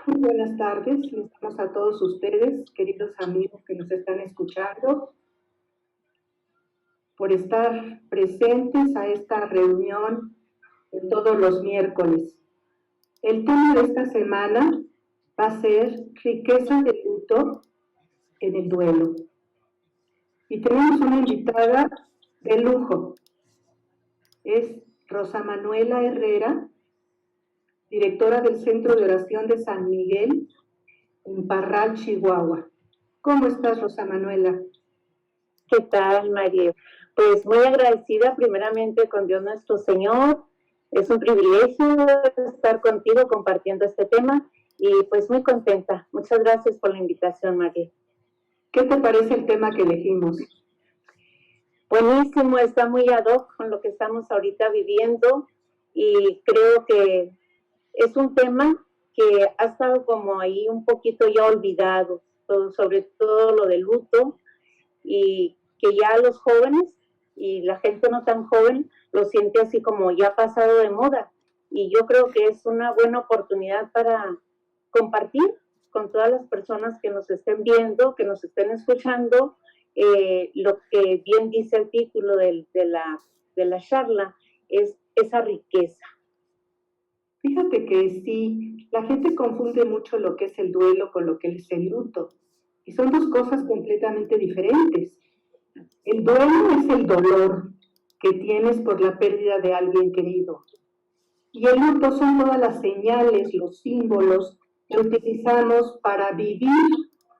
Muy buenas tardes, les damos a todos ustedes, queridos amigos que nos están escuchando, por estar presentes a esta reunión de todos los miércoles. El tema de esta semana va a ser riqueza de luto en el duelo. Y tenemos una invitada de lujo. Es Rosa Manuela Herrera, directora del Centro de Oración de San Miguel, en Parral, Chihuahua. ¿Cómo estás, Rosa Manuela? ¿Qué tal, María? Pues muy agradecida primeramente con Dios nuestro Señor. Es un privilegio estar contigo compartiendo este tema y pues muy contenta. Muchas gracias por la invitación, María. ¿Qué te parece el tema que elegimos? Buenísimo, está muy ad hoc con lo que estamos ahorita viviendo y creo que es un tema que ha estado como ahí un poquito ya olvidado, sobre todo lo del luto, y que ya los jóvenes y la gente no tan joven lo siente así como ya pasado de moda. Y yo creo que es una buena oportunidad para compartir con todas las personas que nos estén viendo, que nos estén escuchando, lo que bien dice el título de la charla, es esa riqueza. Fíjate que sí, la gente confunde mucho lo que es el duelo con lo que es el luto. Y son dos cosas completamente diferentes. El duelo es el dolor que tienes por la pérdida de alguien querido. Y el luto son todas las señales, los símbolos que utilizamos para vivir,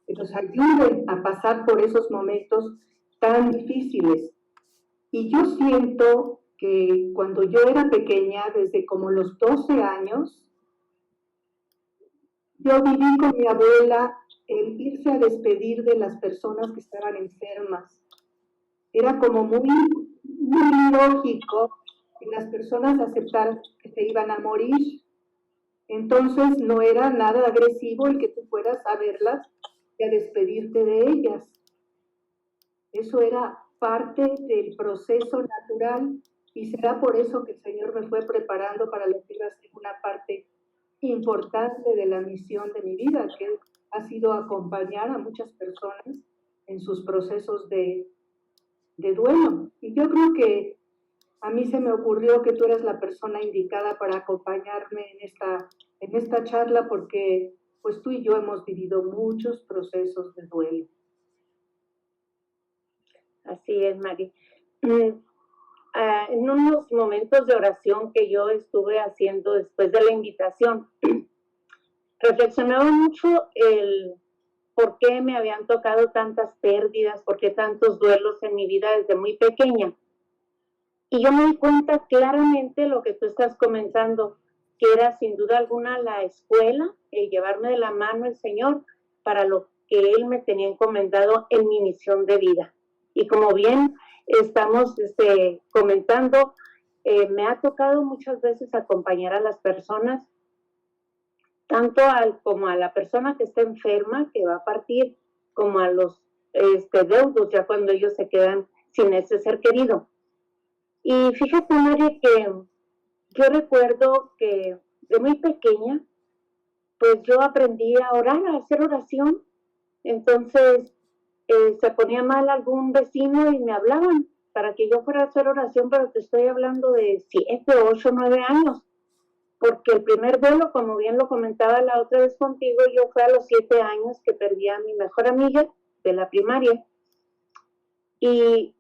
que nos ayuden a pasar por esos momentos tan difíciles. Y yo siento que cuando yo era pequeña, desde como los 12 años, yo viví con mi abuela el irse a despedir de las personas que estaban enfermas. Era como muy lógico que las personas aceptaran que se iban a morir. Entonces no era nada agresivo el que tú fueras a verlas y a despedirte de ellas. Eso era parte del proceso natural y será por eso que el Señor me fue preparando para lo que iba a ser una parte importante de la misión de mi vida, que ha sido acompañar a muchas personas en sus procesos de duelo. Y yo creo que a mí se me ocurrió que tú eres la persona indicada para acompañarme en esta charla porque pues tú y yo hemos vivido muchos procesos de duelo. Así es, Mari. En unos momentos de oración que yo estuve haciendo después de la invitación, reflexionaba mucho el por qué me habían tocado tantas pérdidas, por qué tantos duelos en mi vida desde muy pequeña. Y yo me di cuenta claramente lo que tú estás comentando, que era sin duda alguna la escuela, el llevarme de la mano el Señor para lo que Él me tenía encomendado en mi misión de vida. Y como bien estamos comentando, me ha tocado muchas veces acompañar a las personas, tanto como a la persona que está enferma, que va a partir, como a los deudos, ya cuando ellos se quedan sin ese ser querido. Y fíjate, María, que yo recuerdo que de muy pequeña, pues yo aprendí a orar, a hacer oración. Entonces, se ponía mal algún vecino y me hablaban para que yo fuera a hacer oración, pero te estoy hablando de 7, 8, 9 años. Porque el primer duelo, como bien lo comentaba la otra vez contigo, yo fue a los 7 años que perdí a mi mejor amiga de la primaria. Y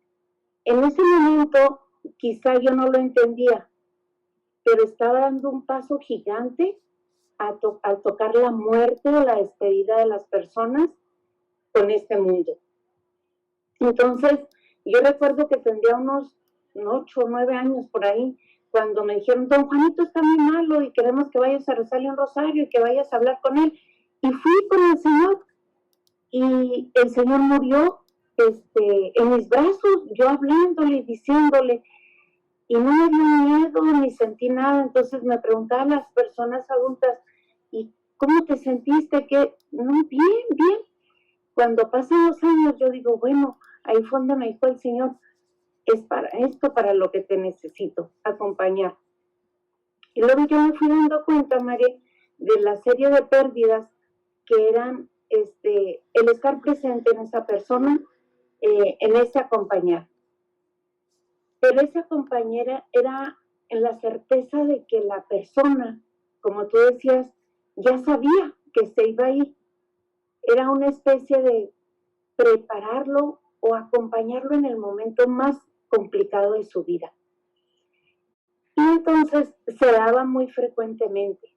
en ese momento, quizá yo no lo entendía, pero estaba dando un paso gigante al tocar la muerte o la despedida de las personas con este mundo. Entonces, yo recuerdo que tendría unos 8 o 9 años por ahí, cuando me dijeron, don Juanito está muy malo y queremos que vayas a rezarle un rosario y que vayas a hablar con él. Y fui con el Señor y el Señor murió en mis brazos, yo hablándole, diciéndole, y no me dio miedo ni sentí nada. Entonces me preguntaban las personas adultas, ¿y cómo te sentiste? Que no, bien, bien. Cuando pasan los años yo digo, bueno, ahí fue donde me dijo el Señor, es para esto, para lo que te necesito, acompañar. Y luego yo me fui dando cuenta, María, de la serie de pérdidas que eran el estar presente en esa persona, en ese acompañar. Pero esa compañera era en la certeza de que la persona, como tú decías, ya sabía que se iba a ir. Era una especie de prepararlo o acompañarlo en el momento más complicado de su vida. Y entonces se daba muy frecuentemente,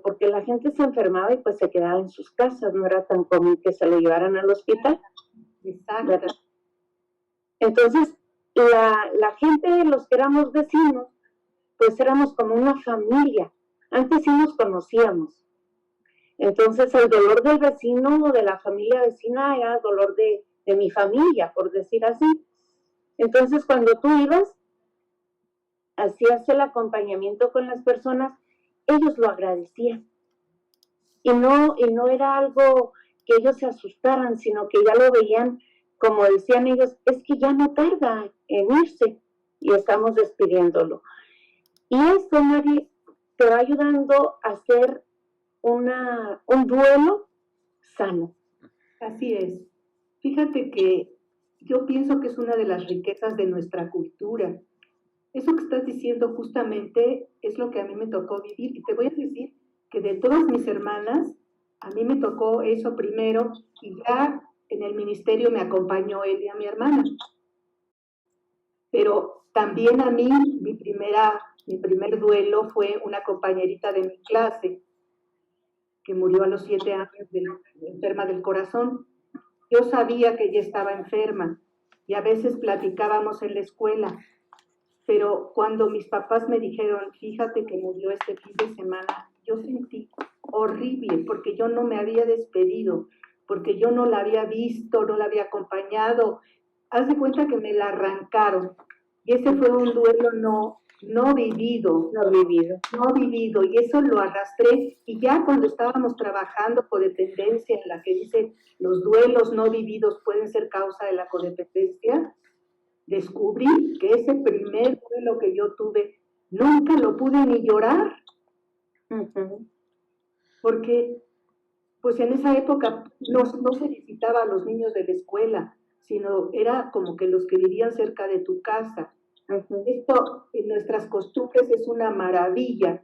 porque la gente se enfermaba y pues se quedaba en sus casas, no era tan común que se lo llevaran al hospital. Exacto. Entonces, la gente de los que éramos vecinos, pues éramos como una familia. Antes sí nos conocíamos. Entonces, el dolor del vecino o de la familia vecina era el dolor de mi familia, por decir así. Entonces, cuando tú ibas, hacías el acompañamiento con las personas, ellos lo agradecían. Y no era algo que ellos se asustaran, sino que ya lo veían, como decían ellos, es que ya no tarda en irse y estamos despidiéndolo. Y esto, Mari, te va ayudando a hacer un duelo sano. Así es. Fíjate que yo pienso que es una de las riquezas de nuestra cultura. Eso que estás diciendo justamente es lo que a mí me tocó vivir. Y te voy a decir que de todas mis hermanas, a mí me tocó eso primero y ya en el ministerio me acompañó él y a mi hermana. Pero también a mí, mi primer duelo fue una compañerita de mi clase que murió a los 7 años enferma del corazón. Yo sabía que ella estaba enferma y a veces platicábamos en la escuela, pero cuando mis papás me dijeron, fíjate que murió este fin de semana, yo sentí horrible porque yo no me había despedido, porque yo no la había visto, no la había acompañado. Haz de cuenta que me la arrancaron y ese fue un duelo no vivido, y eso lo arrastré. Y ya cuando estábamos trabajando codependencia, en la que dice los duelos no vividos pueden ser causa de la codependencia, descubrí que ese primer duelo que yo tuve nunca lo pude ni llorar. Porque pues en esa época no se visitaba a los niños de la escuela, sino era como que los que vivían cerca de tu casa. Esto en nuestras costumbres es una maravilla,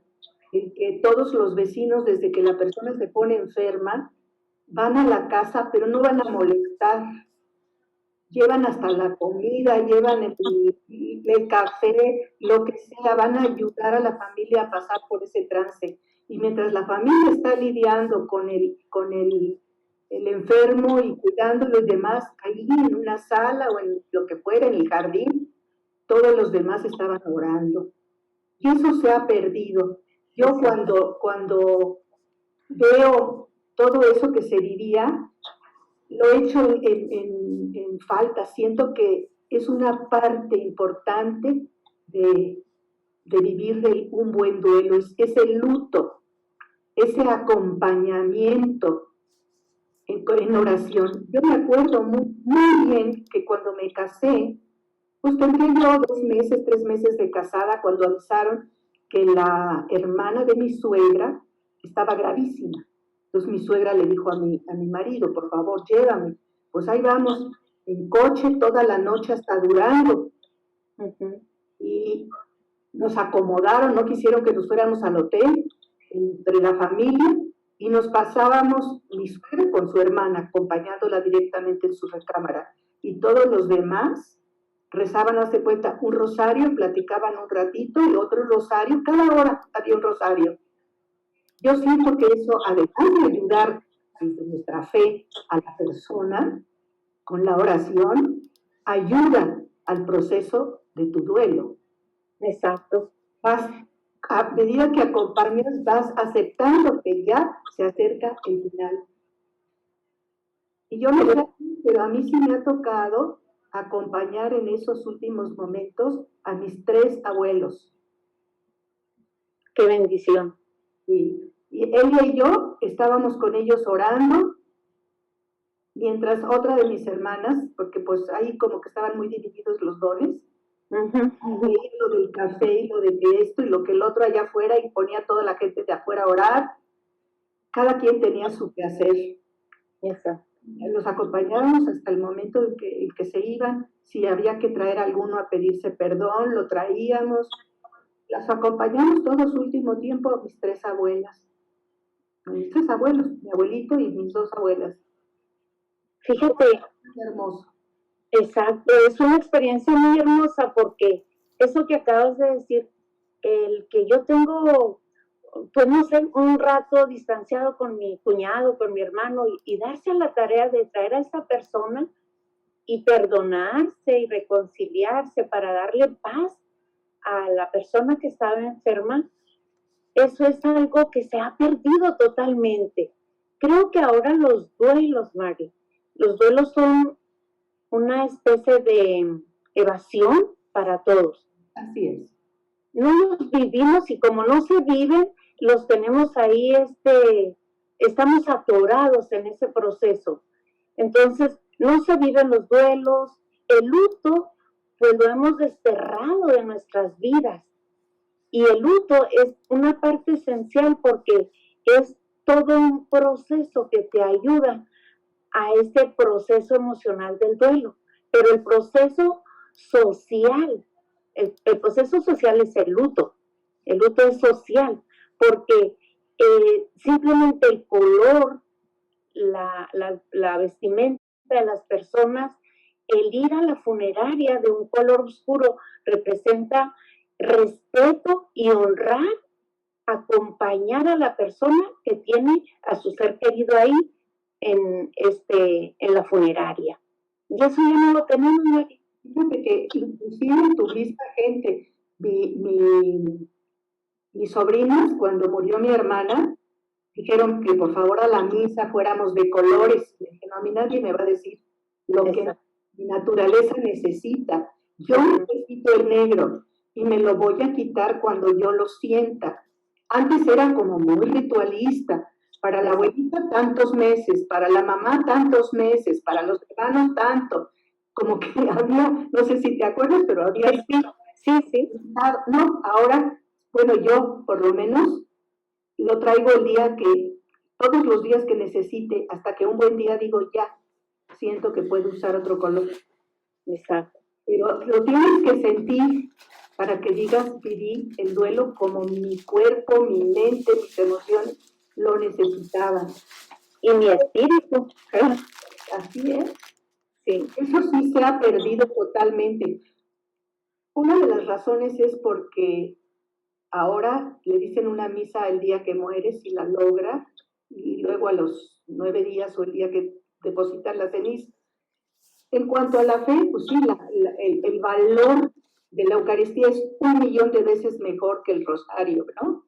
en que todos los vecinos, desde que la persona se pone enferma, van a la casa, pero no van a molestar. Llevan hasta la comida, llevan el café, lo que sea, van a ayudar a la familia a pasar por ese trance. Y mientras la familia está lidiando con el enfermo y cuidando a los demás, ahí en una sala o en lo que fuera, en el jardín, todos los demás estaban orando. Y eso se ha perdido. Yo cuando veo todo eso que se vivía, lo he hecho en falta. Siento que es una parte importante de vivir un buen duelo, es el luto, ese acompañamiento en oración. Yo me acuerdo muy bien que cuando me casé, pues tendría yo 2 meses, 3 meses de casada cuando avisaron que la hermana de mi suegra estaba gravísima. Entonces mi suegra le dijo a mi marido, por favor, llévame. Pues ahí vamos, en coche toda la noche hasta Durango. Y nos acomodaron, no quisieron que nos fuéramos al hotel, entre la familia, y nos pasábamos, mi suegra con su hermana, acompañándola directamente en su recámara. Y todos los demás rezaban, hace cuenta, un rosario, platicaban un ratito y otro rosario, cada hora había un rosario. Yo siento que eso, además de ayudar desde nuestra fe a la persona con la oración, ayuda al proceso de tu duelo. Exacto. A medida que acompañas, vas aceptando que ya se acerca el final. Y yo no sé, pero a mí sí me ha tocado acompañar en esos últimos momentos a mis 3 abuelos. ¡Qué bendición! Y ella y yo estábamos con ellos orando, mientras otra de mis hermanas, porque pues ahí como que estaban muy divididos los dones, Ujú. Y lo del café y lo de que esto y lo que el otro allá afuera y ponía a toda la gente de afuera a orar. Cada quien tenía su quehacer. Eso. Los acompañábamos hasta el momento en que se iban. Si había que traer a alguno a pedirse perdón, lo traíamos. Las acompañamos todo su último tiempo a mis tres abuelas. A mis tres abuelos, mi abuelito y mis dos abuelas. Fíjate, Qué hermoso. exacto, es una experiencia muy hermosa porque eso que acabas de decir, el que yo tengo, pues no sé, un rato distanciado con mi cuñado, con mi hermano, y darse a la tarea de traer a esa persona y perdonarse y reconciliarse para darle paz a la persona que estaba enferma, eso es algo que se ha perdido totalmente. Creo que ahora los duelos, Mari, los duelos son una especie de evasión para todos. Así es. No los vivimos y como no se viven, los tenemos ahí, estamos atorados en ese proceso. Entonces, no se viven los duelos, el luto, pues lo hemos desterrado de nuestras vidas. Y el luto es una parte esencial porque es todo un proceso que te ayuda a ese proceso emocional del duelo. Pero el proceso social, el proceso social es el luto es social, porque simplemente el color, la vestimenta de las personas, el ir a la funeraria de un color oscuro representa respeto y honrar, acompañar a la persona que tiene a su ser querido ahí en la funeraria. Y eso ya no lo tenemos, Mari. Fíjate que inclusive en tu misma gente, mis sobrinas, cuando murió mi hermana, dijeron que por favor a la misa fuéramos de colores. Le dije, no, a mí nadie me va a decir lo que mi naturaleza necesita. Yo necesito el negro y me lo voy a quitar cuando yo lo sienta. Antes era como muy ritualista. Para la abuelita tantos meses, para la mamá tantos meses, para los hermanos tanto. Como que había, no sé si te acuerdas, pero había... Sí. No, ahora, bueno, yo por lo menos lo traigo el día que, todos los días que necesite, hasta que un buen día digo, ya, siento que puedo usar otro color. Exacto. Pero lo tienes que sentir para que digas, viví el duelo como mi cuerpo, mi mente, mis emociones lo necesitaban. Y mi espíritu. Así es. Sí. Eso sí se ha perdido totalmente. Una de las razones es porque ahora le dicen una misa el día que mueres y la logra, y luego a los 9 días o el día que depositan la ceniza. En cuanto a la fe, pues sí, el valor de la Eucaristía es 1.000.000 de veces mejor que el rosario, ¿no?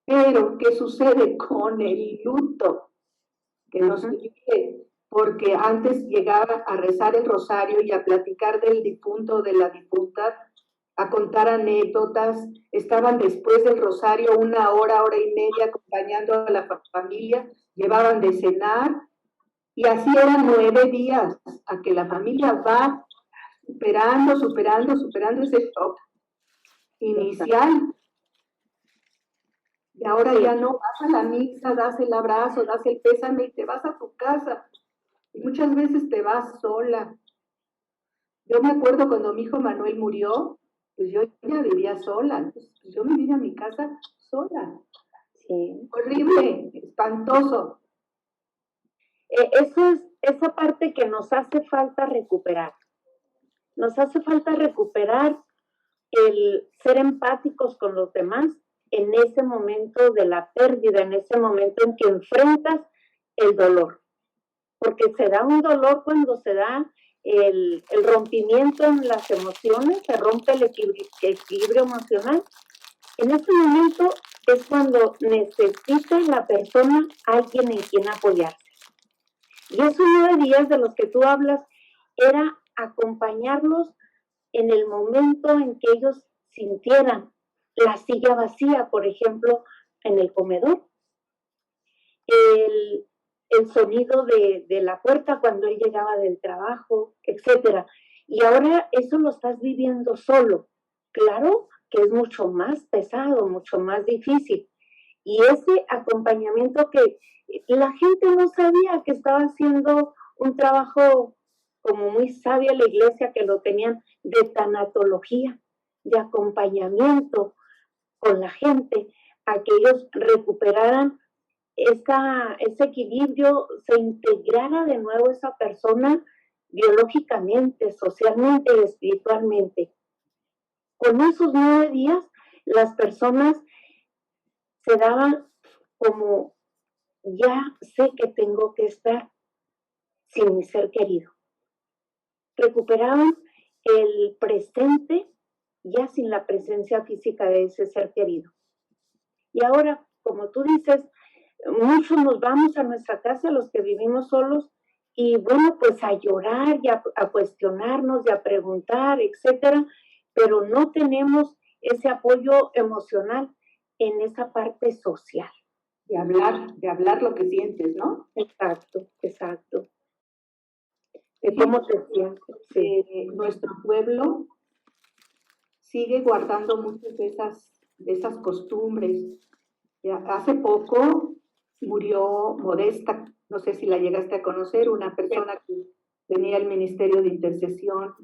Pero, ¿qué sucede con el luto? Que no se vive, porque antes llegaba a rezar el rosario y a platicar del difunto o de la difunta, a contar anécdotas, estaban después del rosario 1 hora, hora y media acompañando a la familia, llevaban de cenar, y así eran 9 días, a que la familia va superando ese shock inicial. Y ahora ya no, vas a la misa, das el abrazo, das el pésame y te vas a tu casa. Y muchas veces te vas sola. Yo me acuerdo cuando mi hijo Manuel murió, pues yo ya vivía sola. Entonces, pues yo me vine a mi casa sola. Sí. Horrible, espantoso. Eso es esa parte que nos hace falta recuperar. Nos hace falta recuperar el ser empáticos con los demás en ese momento de la pérdida, en ese momento en que enfrentas el dolor. Porque se da un dolor cuando se da el rompimiento en las emociones, se rompe el equilibrio emocional. En ese momento es cuando necesita la persona alguien en quien apoyarse. Y esos 9 días de los que tú hablas era acompañarlos en el momento en que ellos sintieran la silla vacía, por ejemplo, en el comedor, el sonido de la puerta cuando él llegaba del trabajo, etcétera. Y ahora eso lo estás viviendo solo. Claro que es mucho más pesado, mucho más difícil. Y ese acompañamiento que la gente no sabía que estaba haciendo un trabajo como muy sabia la iglesia, que lo tenían de tanatología, de acompañamiento con la gente, a que ellos recuperaran ese equilibrio, se integrara de nuevo esa persona biológicamente, socialmente y espiritualmente. Con esos 9 días, las personas se daban como, ya sé que tengo que estar sin mi ser querido. Recuperaban el presente ya sin la presencia física de ese ser querido. Y ahora, como tú dices, muchos nos vamos a nuestra casa, los que vivimos solos, y bueno, pues a llorar y a cuestionarnos y a preguntar, etcétera, pero no tenemos ese apoyo emocional en esa parte social. De hablar lo que sientes, ¿no? Exacto, exacto. De cómo te sientes. Sí. Nuestro pueblo sigue guardando muchas de esas costumbres. Hace poco murió Modesta, no sé si la llegaste a conocer, una persona que tenía el ministerio de intercesión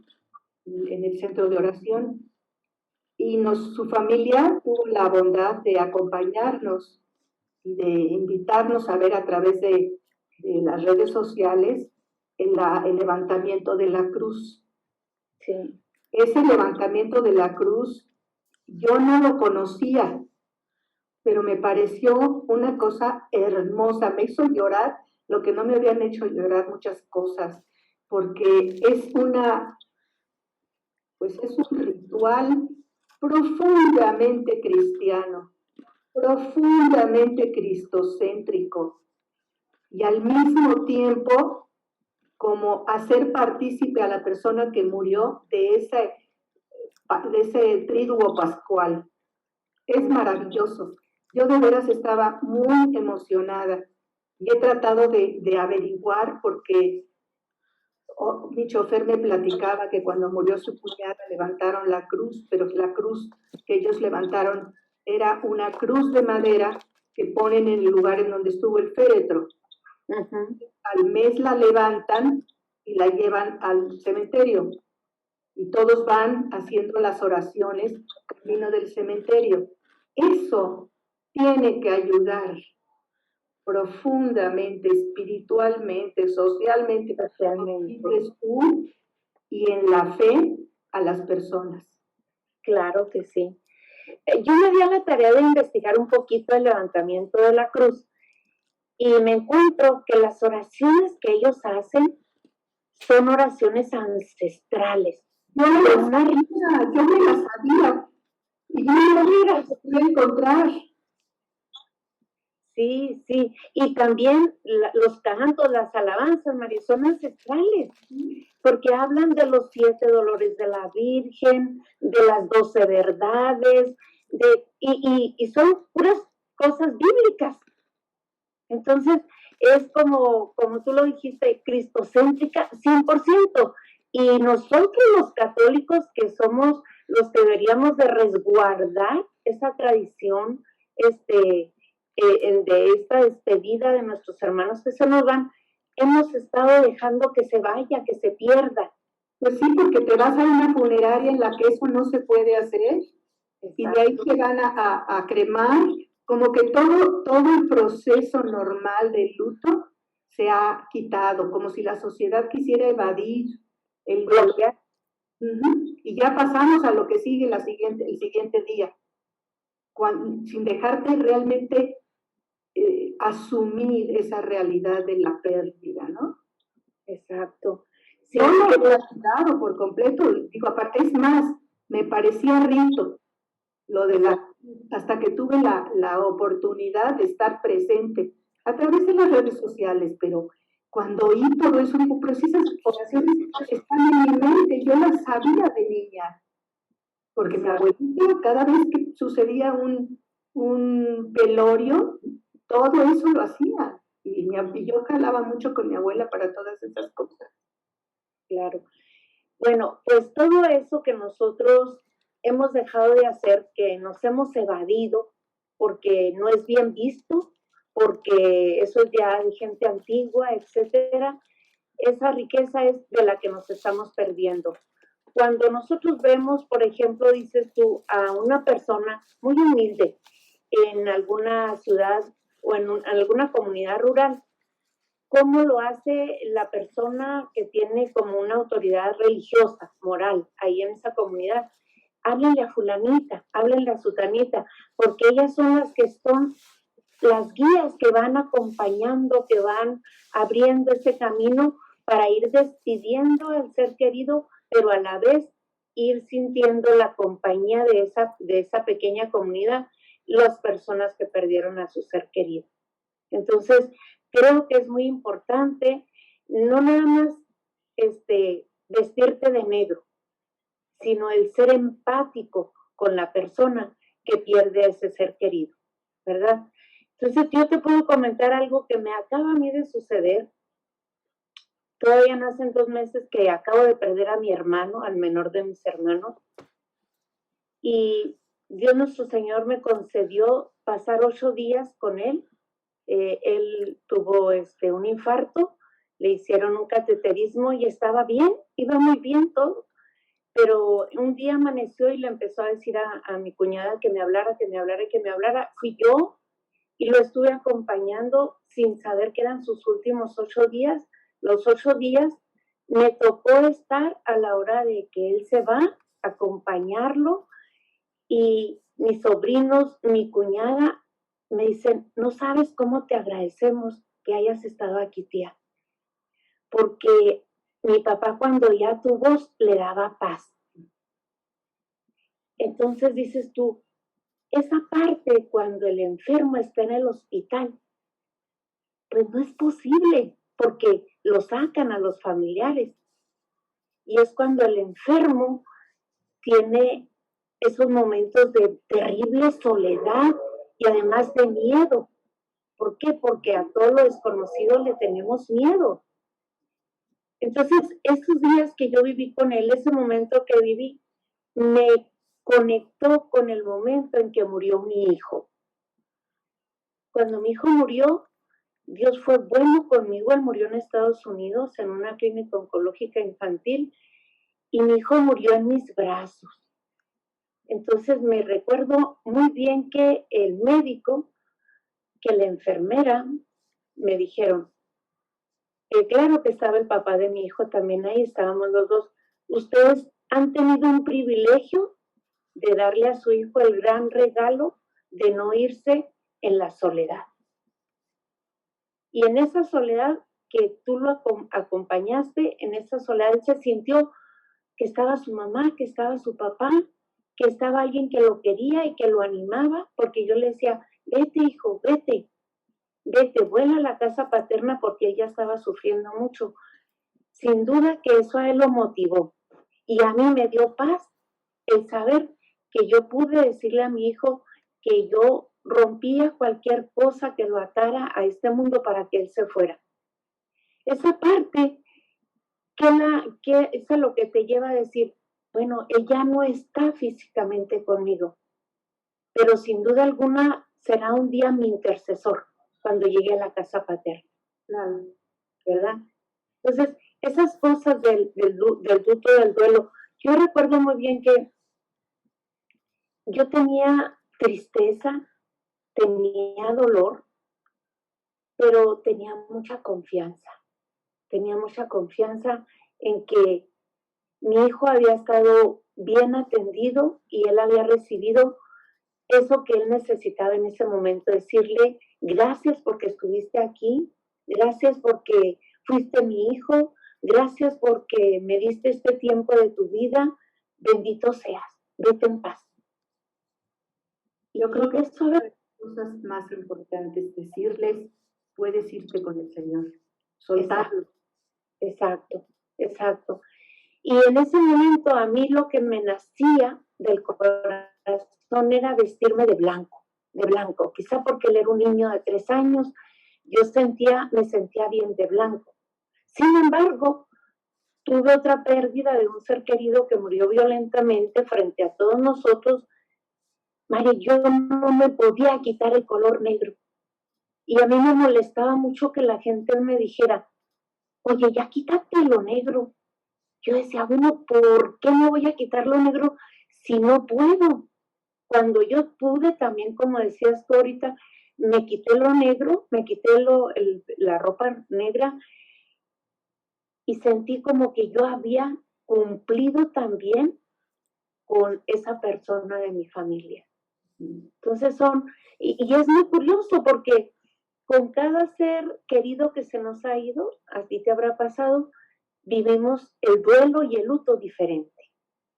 en el centro de oración, y su familia tuvo la bondad de acompañarnos y de invitarnos a ver a través de las redes sociales el levantamiento de la cruz. Sí. Ese levantamiento de la cruz yo no lo conocía, pero me pareció una cosa hermosa, me hizo llorar lo que no me habían hecho llorar muchas cosas, porque es un ritual profundamente cristiano, profundamente cristocéntrico, y al mismo tiempo como hacer partícipe a la persona que murió de ese triduo pascual. Es maravilloso. Yo de veras estaba muy emocionada y he tratado de averiguar porque mi chofer me platicaba que cuando murió su cuñada levantaron la cruz, pero la cruz que ellos levantaron era una cruz de madera que ponen en el lugar en donde estuvo el féretro. Uh-huh. Al mes la levantan y la llevan al cementerio y todos van haciendo las oraciones camino del cementerio. Eso tiene que ayudar profundamente, espiritualmente, socialmente, y en la fe a las personas. Claro que sí. Yo me di a la tarea de investigar un poquito el levantamiento de la cruz y me encuentro que las oraciones que ellos hacen son oraciones ancestrales. Yo me las sabía y yo no las podía encontrar. Sí, sí, y también los cantos, las alabanzas, María, son ancestrales, porque hablan de los 7 dolores de la Virgen, de las 12 verdades, y son puras cosas bíblicas. Entonces, es como tú lo dijiste, cristocéntrica 100%. Y nosotros los católicos, que somos los que deberíamos de resguardar esa tradición, de esta despedida de nuestros hermanos que se nos van, hemos estado dejando que se vaya, que se pierda. Pues sí, porque te vas a una funeraria en la que eso no se puede hacer. Exacto. Y de ahí te van a cremar, como que todo el proceso normal del luto se ha quitado, como si la sociedad quisiera evadir el dolor. Y ya pasamos a lo que sigue el siguiente día, sin dejarte realmente asumir esa realidad de la pérdida, ¿no? Exacto. Sí, yo no lo he olvidado por completo, digo, aparte, es más, me parecía rito lo de hasta que tuve la oportunidad de estar presente a través de las redes sociales, pero cuando oí todo eso, digo, pero si esas oraciones están en mi mente, yo las sabía de niña, porque mi abuelita, cada vez que sucedía un velorio, todo eso lo hacía. Y yo jalaba mucho con mi abuela para todas esas cosas. Claro. Bueno, pues todo eso que nosotros hemos dejado de hacer, que nos hemos evadido porque no es bien visto, porque eso es ya de gente antigua, etcétera, esa riqueza es de la que nos estamos perdiendo. Cuando nosotros vemos, por ejemplo, dices tú, a una persona muy humilde en alguna ciudad o en alguna comunidad rural, ¿cómo lo hace la persona que tiene como una autoridad religiosa, moral, ahí en esa comunidad? Háblenle a fulanita, háblenle a sutanita, porque ellas son las que son las guías que van acompañando, que van abriendo ese camino para ir despidiendo al ser querido, pero a la vez ir sintiendo la compañía de esa pequeña comunidad, las personas que perdieron a su ser querido. Entonces, creo que es muy importante no nada más vestirte de negro, sino el ser empático con la persona que pierde a ese ser querido, ¿verdad? Entonces, yo te puedo comentar algo que me acaba a mí de suceder. Todavía no hacen 2 meses que acabo de perder a mi hermano, al menor de mis hermanos, y Dios nuestro Señor me concedió pasar 8 días con él. Él tuvo un infarto, le hicieron un cateterismo y estaba bien, iba muy bien todo, pero un día amaneció y le empezó a decir a mi cuñada que me hablara, que me hablara, que me hablara. Fui yo y lo estuve acompañando sin saber que eran sus últimos 8 días. Los 8 días me tocó estar a la hora de que él se va, acompañarlo, y mis sobrinos, mi cuñada, me dicen, no sabes cómo te agradecemos que hayas estado aquí, tía, porque mi papá cuando ya tu voz le daba paz. Entonces dices tú, esa parte cuando el enfermo está en el hospital, pues no es posible, porque lo sacan a los familiares. Y es cuando el enfermo tiene esos momentos de terrible soledad y además de miedo. ¿Por qué? Porque a todo lo desconocido le tenemos miedo. Entonces, esos días que yo viví con él, ese momento que viví, me conectó con el momento en que murió mi hijo. Cuando mi hijo murió, Dios fue bueno conmigo. Él murió en Estados Unidos, en una clínica oncológica infantil, y mi hijo murió en mis brazos. Entonces me recuerdo muy bien que el médico, que la enfermera, me dijeron, claro que estaba el papá de mi hijo también ahí, estábamos los dos. Ustedes han tenido un privilegio de darle a su hijo el gran regalo de no irse en la soledad. Y en esa soledad que tú lo acompañaste, en esa soledad él se sintió que estaba su mamá, que estaba su papá, que estaba alguien que lo quería y que lo animaba, porque yo le decía, vete hijo, vete, vuela a la casa paterna, porque ella estaba sufriendo mucho. Sin duda que eso a él lo motivó. Y a mí me dio paz el saber que yo pude decirle a mi hijo que yo rompía cualquier cosa que lo atara a este mundo para que él se fuera. Esa parte, que es a lo que te lleva a decir, bueno, ella no está físicamente conmigo, pero sin duda alguna será un día mi intercesor cuando llegue a la casa paterna, ¿verdad? Entonces, esas cosas del luto, del duelo, yo recuerdo muy bien que yo tenía tristeza, tenía dolor, pero tenía mucha confianza en que mi hijo había estado bien atendido y él había recibido eso que él necesitaba en ese momento, decirle gracias porque estuviste aquí, gracias porque fuiste mi hijo, gracias porque me diste este tiempo de tu vida, bendito seas, vete en paz. Yo creo que eso es las cosas más importantes, decirles, puedes irte con el Señor, soltarlo. Exacto. Y en ese momento a mí lo que me nacía del corazón era vestirme de blanco, quizá porque él era un niño de 3 años, me sentía bien de blanco. Sin embargo, tuve otra pérdida de un ser querido que murió violentamente frente a todos nosotros. María, yo no me podía quitar el color negro. Y a mí me molestaba mucho que la gente me dijera, oye, ya quítate lo negro. Yo decía, bueno, ¿por qué me voy a quitar lo negro si no puedo? Cuando yo pude también, como decías tú ahorita, me quité lo negro, me quité la ropa negra y sentí como que yo había cumplido también con esa persona de mi familia. Entonces y es muy curioso porque con cada ser querido que se nos ha ido, a ti te habrá pasado, vivimos el duelo y el luto diferente.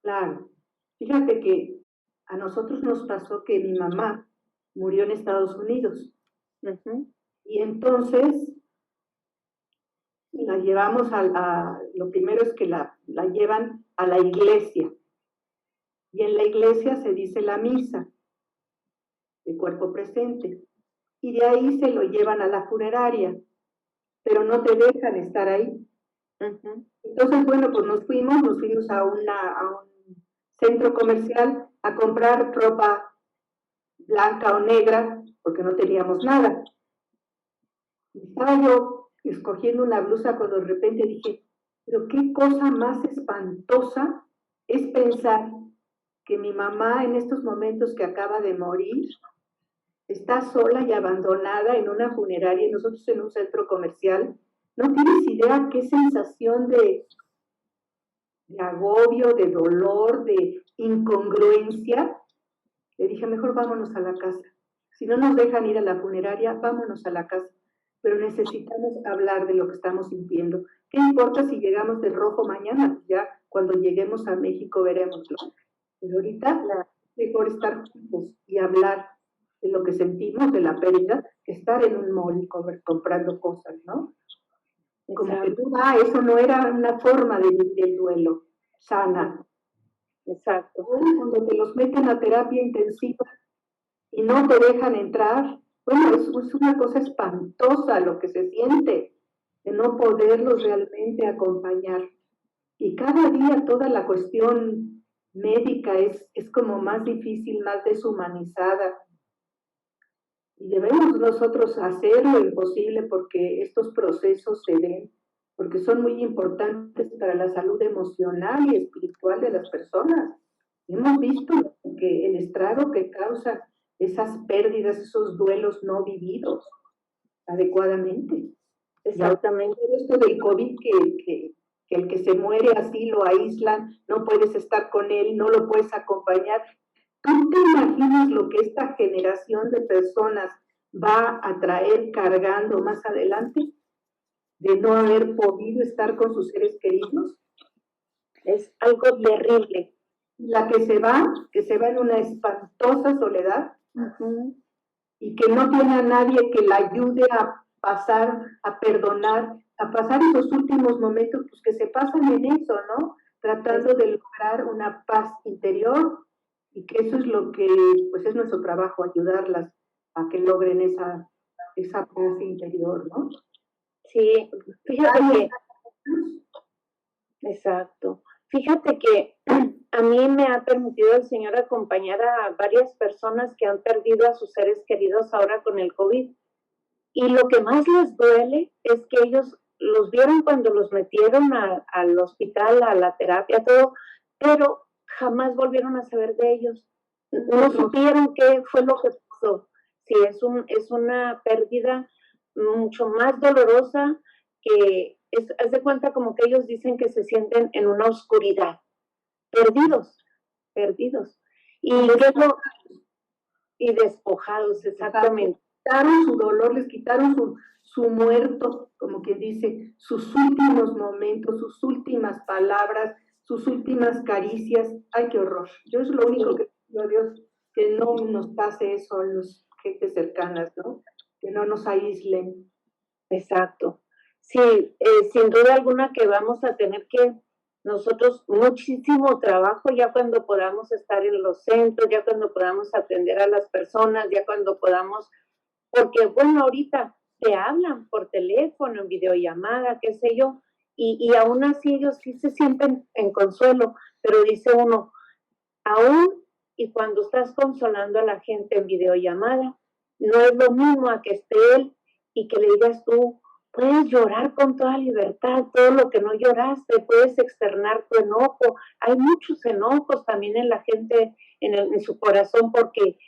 Claro. Fíjate que a nosotros nos pasó que mi mamá murió en Estados Unidos. Y entonces la llevamos lo primero es que la llevan a la iglesia. Y en la iglesia se dice la misa de cuerpo presente. Y de ahí se lo llevan a la funeraria, pero no te dejan estar ahí. Entonces, bueno, pues nos fuimos a un centro comercial a comprar ropa blanca o negra, porque no teníamos nada. Y estaba yo escogiendo una blusa cuando de repente dije, pero qué cosa más espantosa es pensar que mi mamá en estos momentos que acaba de morir está sola y abandonada en una funeraria y nosotros en un centro comercial. No tienes idea qué sensación de agobio, de dolor, de incongruencia. Le dije, mejor vámonos a la casa. Si no nos dejan ir a la funeraria, vámonos a la casa. Pero necesitamos hablar de lo que estamos sintiendo. ¿Qué importa si llegamos de rojo mañana? Ya cuando lleguemos a México veremoslo. Pero ahorita mejor estar juntos y hablar de lo que sentimos, de la pérdida, que estar en un mall comprando cosas, ¿no? Como que eso no era una forma de vivir el duelo sana. Exacto. Cuando te los meten a terapia intensiva y no te dejan entrar, bueno, es una cosa espantosa lo que se siente, de no poderlos realmente acompañar. Y cada día toda la cuestión médica es como más difícil, más deshumanizada. Y debemos nosotros hacer lo imposible porque estos procesos se den, porque son muy importantes para la salud emocional y espiritual de las personas. Hemos visto que el estrago que causa esas pérdidas, esos duelos no vividos adecuadamente. Exactamente. Y esto del COVID, que el que se muere así lo aíslan, no puedes estar con él, no lo puedes acompañar. ¿Tú te imaginas lo que esta generación de personas va a traer cargando más adelante? De no haber podido estar con sus seres queridos. Es algo terrible. La que se va en una espantosa soledad y que no tiene a nadie que la ayude a pasar, a perdonar, a pasar esos últimos momentos, pues que se pasan en eso, ¿no? Tratando de lograr una paz interior y que eso es lo que, pues es nuestro trabajo, ayudarlas a que logren esa paz interior, ¿no? Sí, fíjate que, exacto, fíjate que a mí me ha permitido el Señor acompañar a varias personas que han perdido a sus seres queridos ahora con el COVID. Y lo que más les duele es que ellos los vieron cuando los metieron al hospital, a la terapia, todo, pero jamás volvieron a saber de ellos. No supieron qué fue lo que pasó. Sí, es una pérdida mucho más dolorosa que haz de cuenta como que ellos dicen que se sienten en una oscuridad, perdidos. Y despojados, exactamente. Quitaron su dolor, les quitaron su muerto, como quien dice, sus últimos momentos, sus últimas palabras, sus últimas caricias. Ay, qué horror. Yo es lo único que pido a Dios, que no nos pase eso a las gentes cercanas, ¿no? Que no nos aíslen. Exacto. Sí, sin duda alguna que vamos a tener que nosotros muchísimo trabajo ya cuando podamos estar en los centros, ya cuando podamos atender a las personas, ya cuando podamos, porque bueno, ahorita te hablan por teléfono, en videollamada, qué sé yo, y aún así ellos sí se sienten en consuelo, pero dice uno, aún y cuando estás consolando a la gente en videollamada, no es lo mismo a que esté él y que le digas tú, puedes llorar con toda libertad, todo lo que no lloraste, puedes externar tu enojo. Hay muchos enojos también en la gente, en su corazón, porque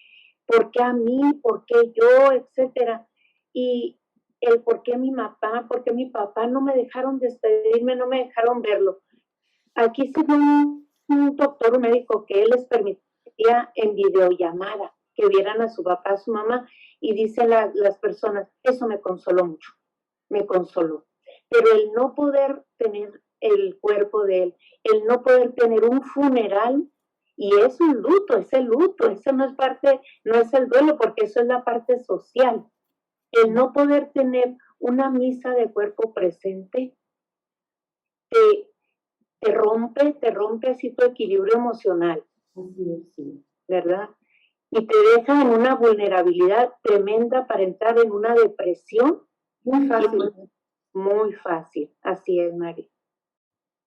¿por qué a mí? ¿Por qué yo? Etcétera. Y el por qué mi papá no me dejaron despedirme, no me dejaron verlo. Aquí se ve un doctor, un médico, que él les permitía en videollamada que vieran a su papá, a su mamá, y dicen las personas, eso me consoló mucho, me consoló. Pero el no poder tener el cuerpo de él, el no poder tener un funeral, y es un luto, es el luto, eso no es parte, no es el duelo, porque eso es la parte social. El no poder tener una misa de cuerpo presente, te, te rompe así tu equilibrio emocional. Así es, sí. ¿Verdad? Y te deja en una vulnerabilidad tremenda para entrar en una depresión. Muy fácil. Muy fácil, así es, Mari.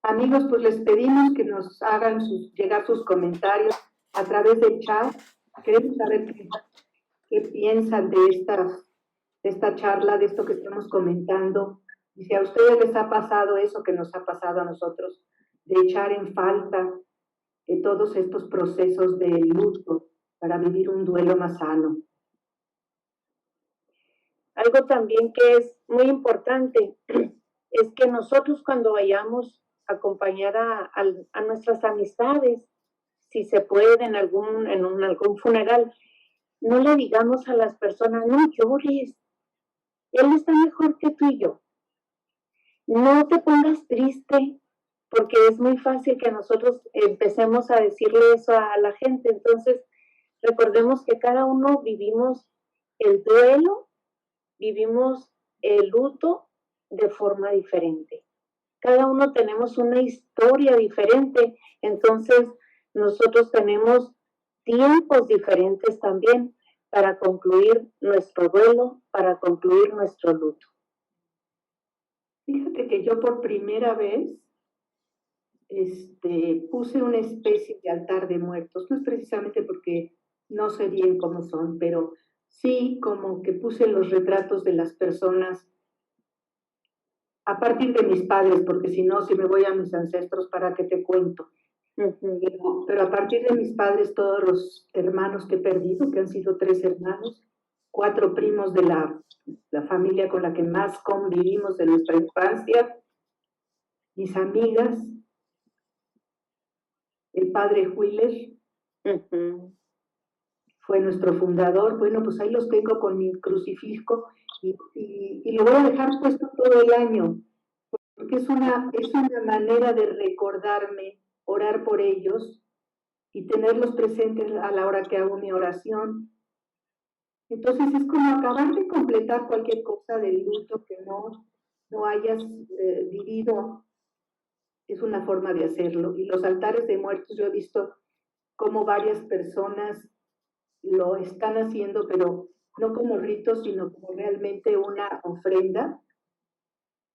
Amigos, pues les pedimos que nos hagan llegar sus comentarios a través del chat. Queremos saber qué piensan de esta charla, de esto que estamos comentando. Y si a ustedes les ha pasado eso que nos ha pasado a nosotros, de echar en falta todos estos procesos de luto para vivir un duelo más sano. Algo también que es muy importante es que nosotros cuando vayamos a acompañar a nuestras amistades, si se puede en algún funeral, no le digamos a las personas, no llores, él está mejor que tú y yo. No te pongas triste, porque es muy fácil que nosotros empecemos a decirle eso a la gente. Entonces, recordemos que cada uno vivimos el duelo, vivimos el luto de forma diferente. Cada uno tenemos una historia diferente, entonces nosotros tenemos tiempos diferentes también para concluir nuestro duelo, para concluir nuestro luto. Fíjate que yo por primera vez puse una especie de altar de muertos, no es precisamente porque no sé bien cómo son, pero sí como que puse los retratos de las personas a partir de mis padres, porque si no, si me voy a mis ancestros, ¿para qué te cuento? Pero a partir de mis padres, todos los hermanos que he perdido, que han sido 3 hermanos, 4 primos de la familia con la que más convivimos de nuestra infancia, mis amigas, el padre Huiller, fue nuestro fundador. Bueno, pues ahí los tengo con mi crucifijo y lo voy a dejar puesto todo el año, porque es una manera de recordarme, orar por ellos y tenerlos presentes a la hora que hago mi oración. Entonces es como acabar de completar cualquier cosa del luto que no hayas vivido. Es una forma de hacerlo. Y los altares de muertos, yo he visto cómo varias personas lo están haciendo, pero no como rito, sino como realmente una ofrenda.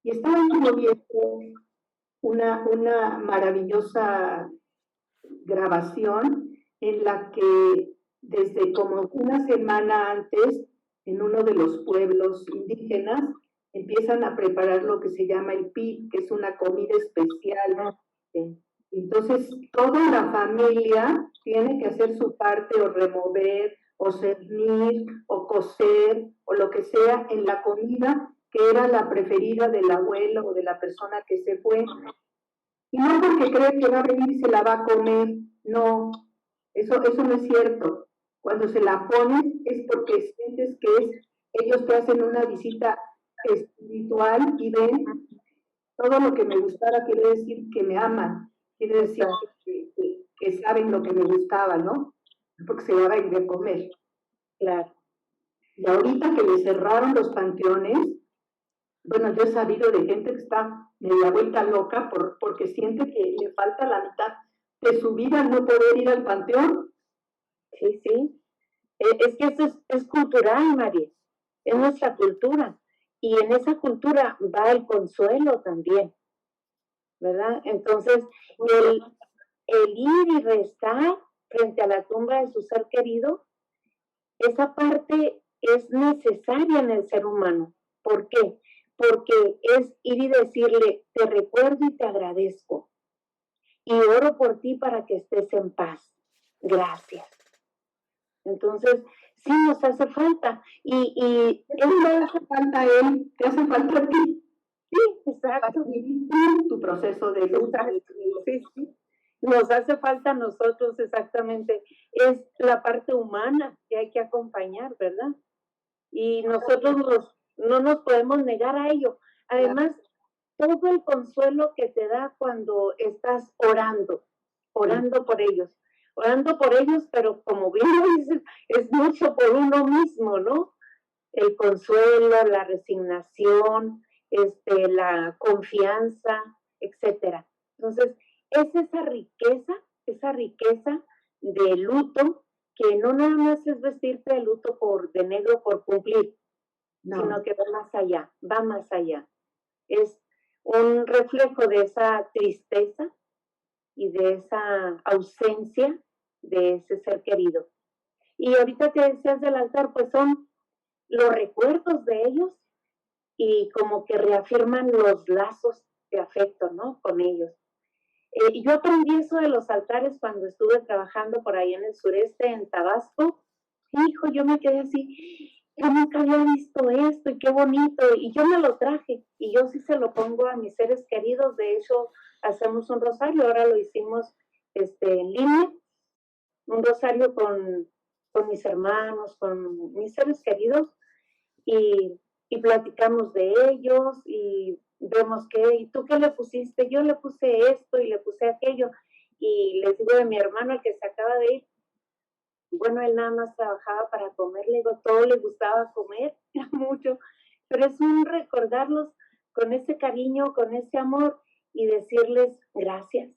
Y estaba yo viendo una maravillosa grabación en la que desde como una semana antes, en uno de los pueblos indígenas, empiezan a preparar lo que se llama el pib, que es una comida especial. Entonces, toda la familia tiene que hacer su parte o remover, o cernir, o cocer, o lo que sea en la comida que era la preferida del abuelo o de la persona que se fue. Y no porque cree que va a venir y se la va a comer, no, eso no es cierto. Cuando se la pones es porque sientes que ellos te hacen una visita espiritual y ven todo lo que me gustara, quiere decir que me aman, quiere decir que saben lo que me gustaba, ¿no? Porque se va a ir a comer. Claro. Y ahorita que le cerraron los panteones, bueno, yo he sabido de gente que está media vuelta loca porque siente que le falta la mitad de su vida no poder ir al panteón. Sí, sí. Es que eso es cultural, María. Es nuestra cultura. Y en esa cultura va el consuelo también. ¿verdad? Entonces, el ir y rezar frente a la tumba de su ser querido, esa parte es necesaria en el ser humano. ¿Por qué? Porque es ir y decirle, te recuerdo y te agradezco. Y oro por ti para que estés en paz. Gracias. Entonces, sí nos hace falta. Y Eso no le hace falta a él, te hace falta a ti. sí, exacto. Tu proceso de luto. Sí, sí. Nos hace falta a nosotros exactamente. Es la parte humana que hay que acompañar, ¿verdad? Y nosotros no nos podemos negar a ello. Además, todo el consuelo que te da cuando estás orando por ellos, pero como bien lo dices, es mucho por uno mismo, ¿no? El consuelo, la resignación, la confianza, etcétera. Entonces, es esa riqueza de luto, que no nada más es vestirte de luto de negro por cumplir, sino que va más allá. Es un reflejo de esa tristeza y de esa ausencia de ese ser querido. Y ahorita que decías del altar, pues son los recuerdos de ellos y como que reafirman los lazos de afecto, ¿no? Con ellos. Yo aprendí eso de los altares cuando estuve trabajando por ahí en el sureste, en Tabasco. Hijo, yo me quedé así, yo nunca había visto esto y qué bonito, y yo me lo traje, y yo sí se lo pongo a mis seres queridos. De hecho, hacemos un rosario, ahora lo hicimos en línea, un rosario con mis hermanos, con mis seres queridos, y platicamos de ellos y vemos ¿y tú qué le pusiste? Yo le puse esto y le puse aquello. Y les digo de mi hermano, el que se acaba de ir, bueno, él nada más trabajaba para comer, le digo, todo le gustaba comer, era mucho, pero es un recordarlos con ese cariño, con ese amor y decirles gracias.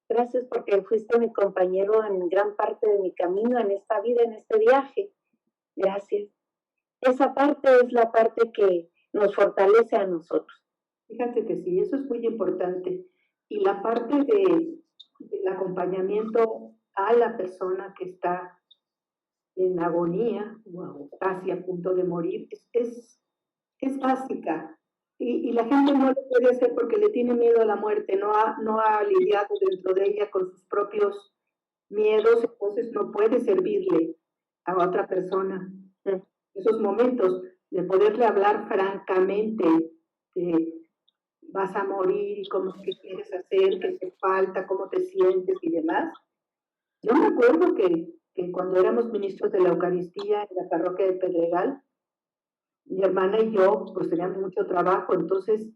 Gracias porque fuiste mi compañero en gran parte de mi camino, en esta vida, en este viaje. Gracias. Esa parte es la parte que nos fortalece a nosotros. Fíjate que sí, eso es muy importante. Y la parte del acompañamiento a la persona que está en agonía o casi a punto de morir es básica. Y la gente no lo puede hacer porque le tiene miedo a la muerte, no ha lidiado dentro de ella con sus propios miedos, entonces no puede servirle a otra persona. Esos momentos de poderle hablar francamente, de vas a morir y cómo qué quieres hacer, qué te falta, cómo te sientes y demás. Yo me acuerdo que cuando éramos ministros de la Eucaristía en la parroquia de Pedregal, mi hermana y yo pues teníamos mucho trabajo, entonces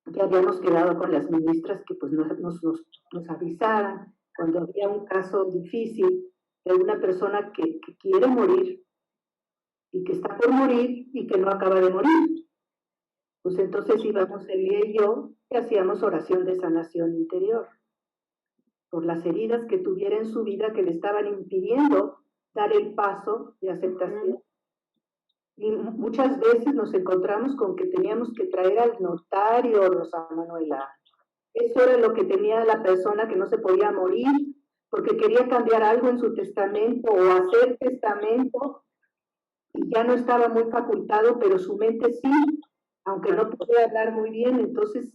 ya habíamos quedado con las ministras que pues nos avisaran cuando había un caso difícil de una persona que quiere morir y que está por morir y que no acaba de morir. Pues entonces íbamos Elia y yo y hacíamos oración de sanación interior por las heridas que tuviera en su vida que le estaban impidiendo dar el paso de aceptación. Y muchas veces nos encontramos con que teníamos que traer al notario, Rosa Manuela. Eso era lo que tenía la persona que no se podía morir porque quería cambiar algo en su testamento o hacer testamento y ya no estaba muy facultado, pero su mente sí, aunque no podía hablar muy bien. Entonces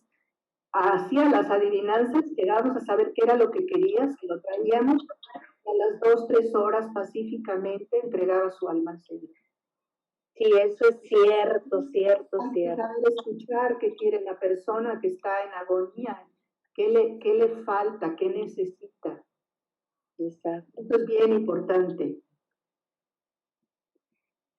hacía las adivinanzas, llegábamos a saber qué era lo que quería, se lo traíamos, y a las 2-3 horas pacíficamente entregaba su alma al Señor. Sí, eso es cierto. Hay que saber escuchar qué quiere la persona que está en agonía, qué le falta, qué necesita. Exacto. Esto es bien importante.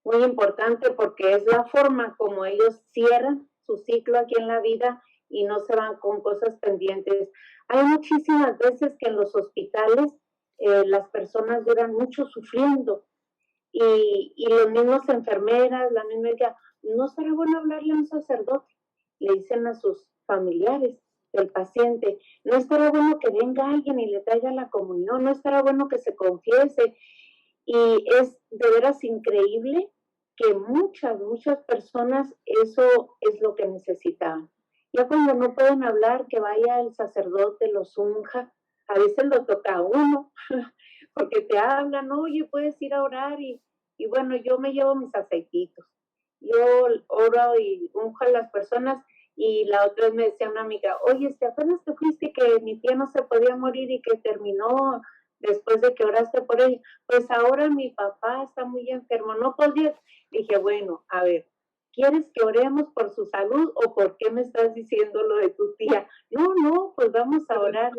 Muy importante porque es la forma como ellos cierran su ciclo aquí en la vida y no se van con cosas pendientes. Hay muchísimas veces que en los hospitales las personas duran mucho sufriendo y los mismos enfermeras, la misma ella, no será bueno hablarle a un sacerdote, le dicen a sus familiares del paciente, no estará bueno que venga alguien y le traiga la comunión, no estará bueno que se confiese. Y es de veras increíble que muchas personas eso es lo que necesitaban. Ya cuando no pueden hablar, que vaya el sacerdote, los unja, a veces lo toca a uno, porque te hablan, oye, puedes ir a orar y bueno, yo me llevo mis aceititos. Yo oro y unjo a las personas y la otra vez me decía una amiga, oye, ¿te acuerdas que fuiste que mi tía no se podía morir y que terminó después de que oraste por ella? Pues ahora mi papá está muy enfermo, no podía. Dije, bueno, a ver, ¿quieres que oremos por su salud o por qué me estás diciendo lo de tu tía? No, no, pues vamos a orar.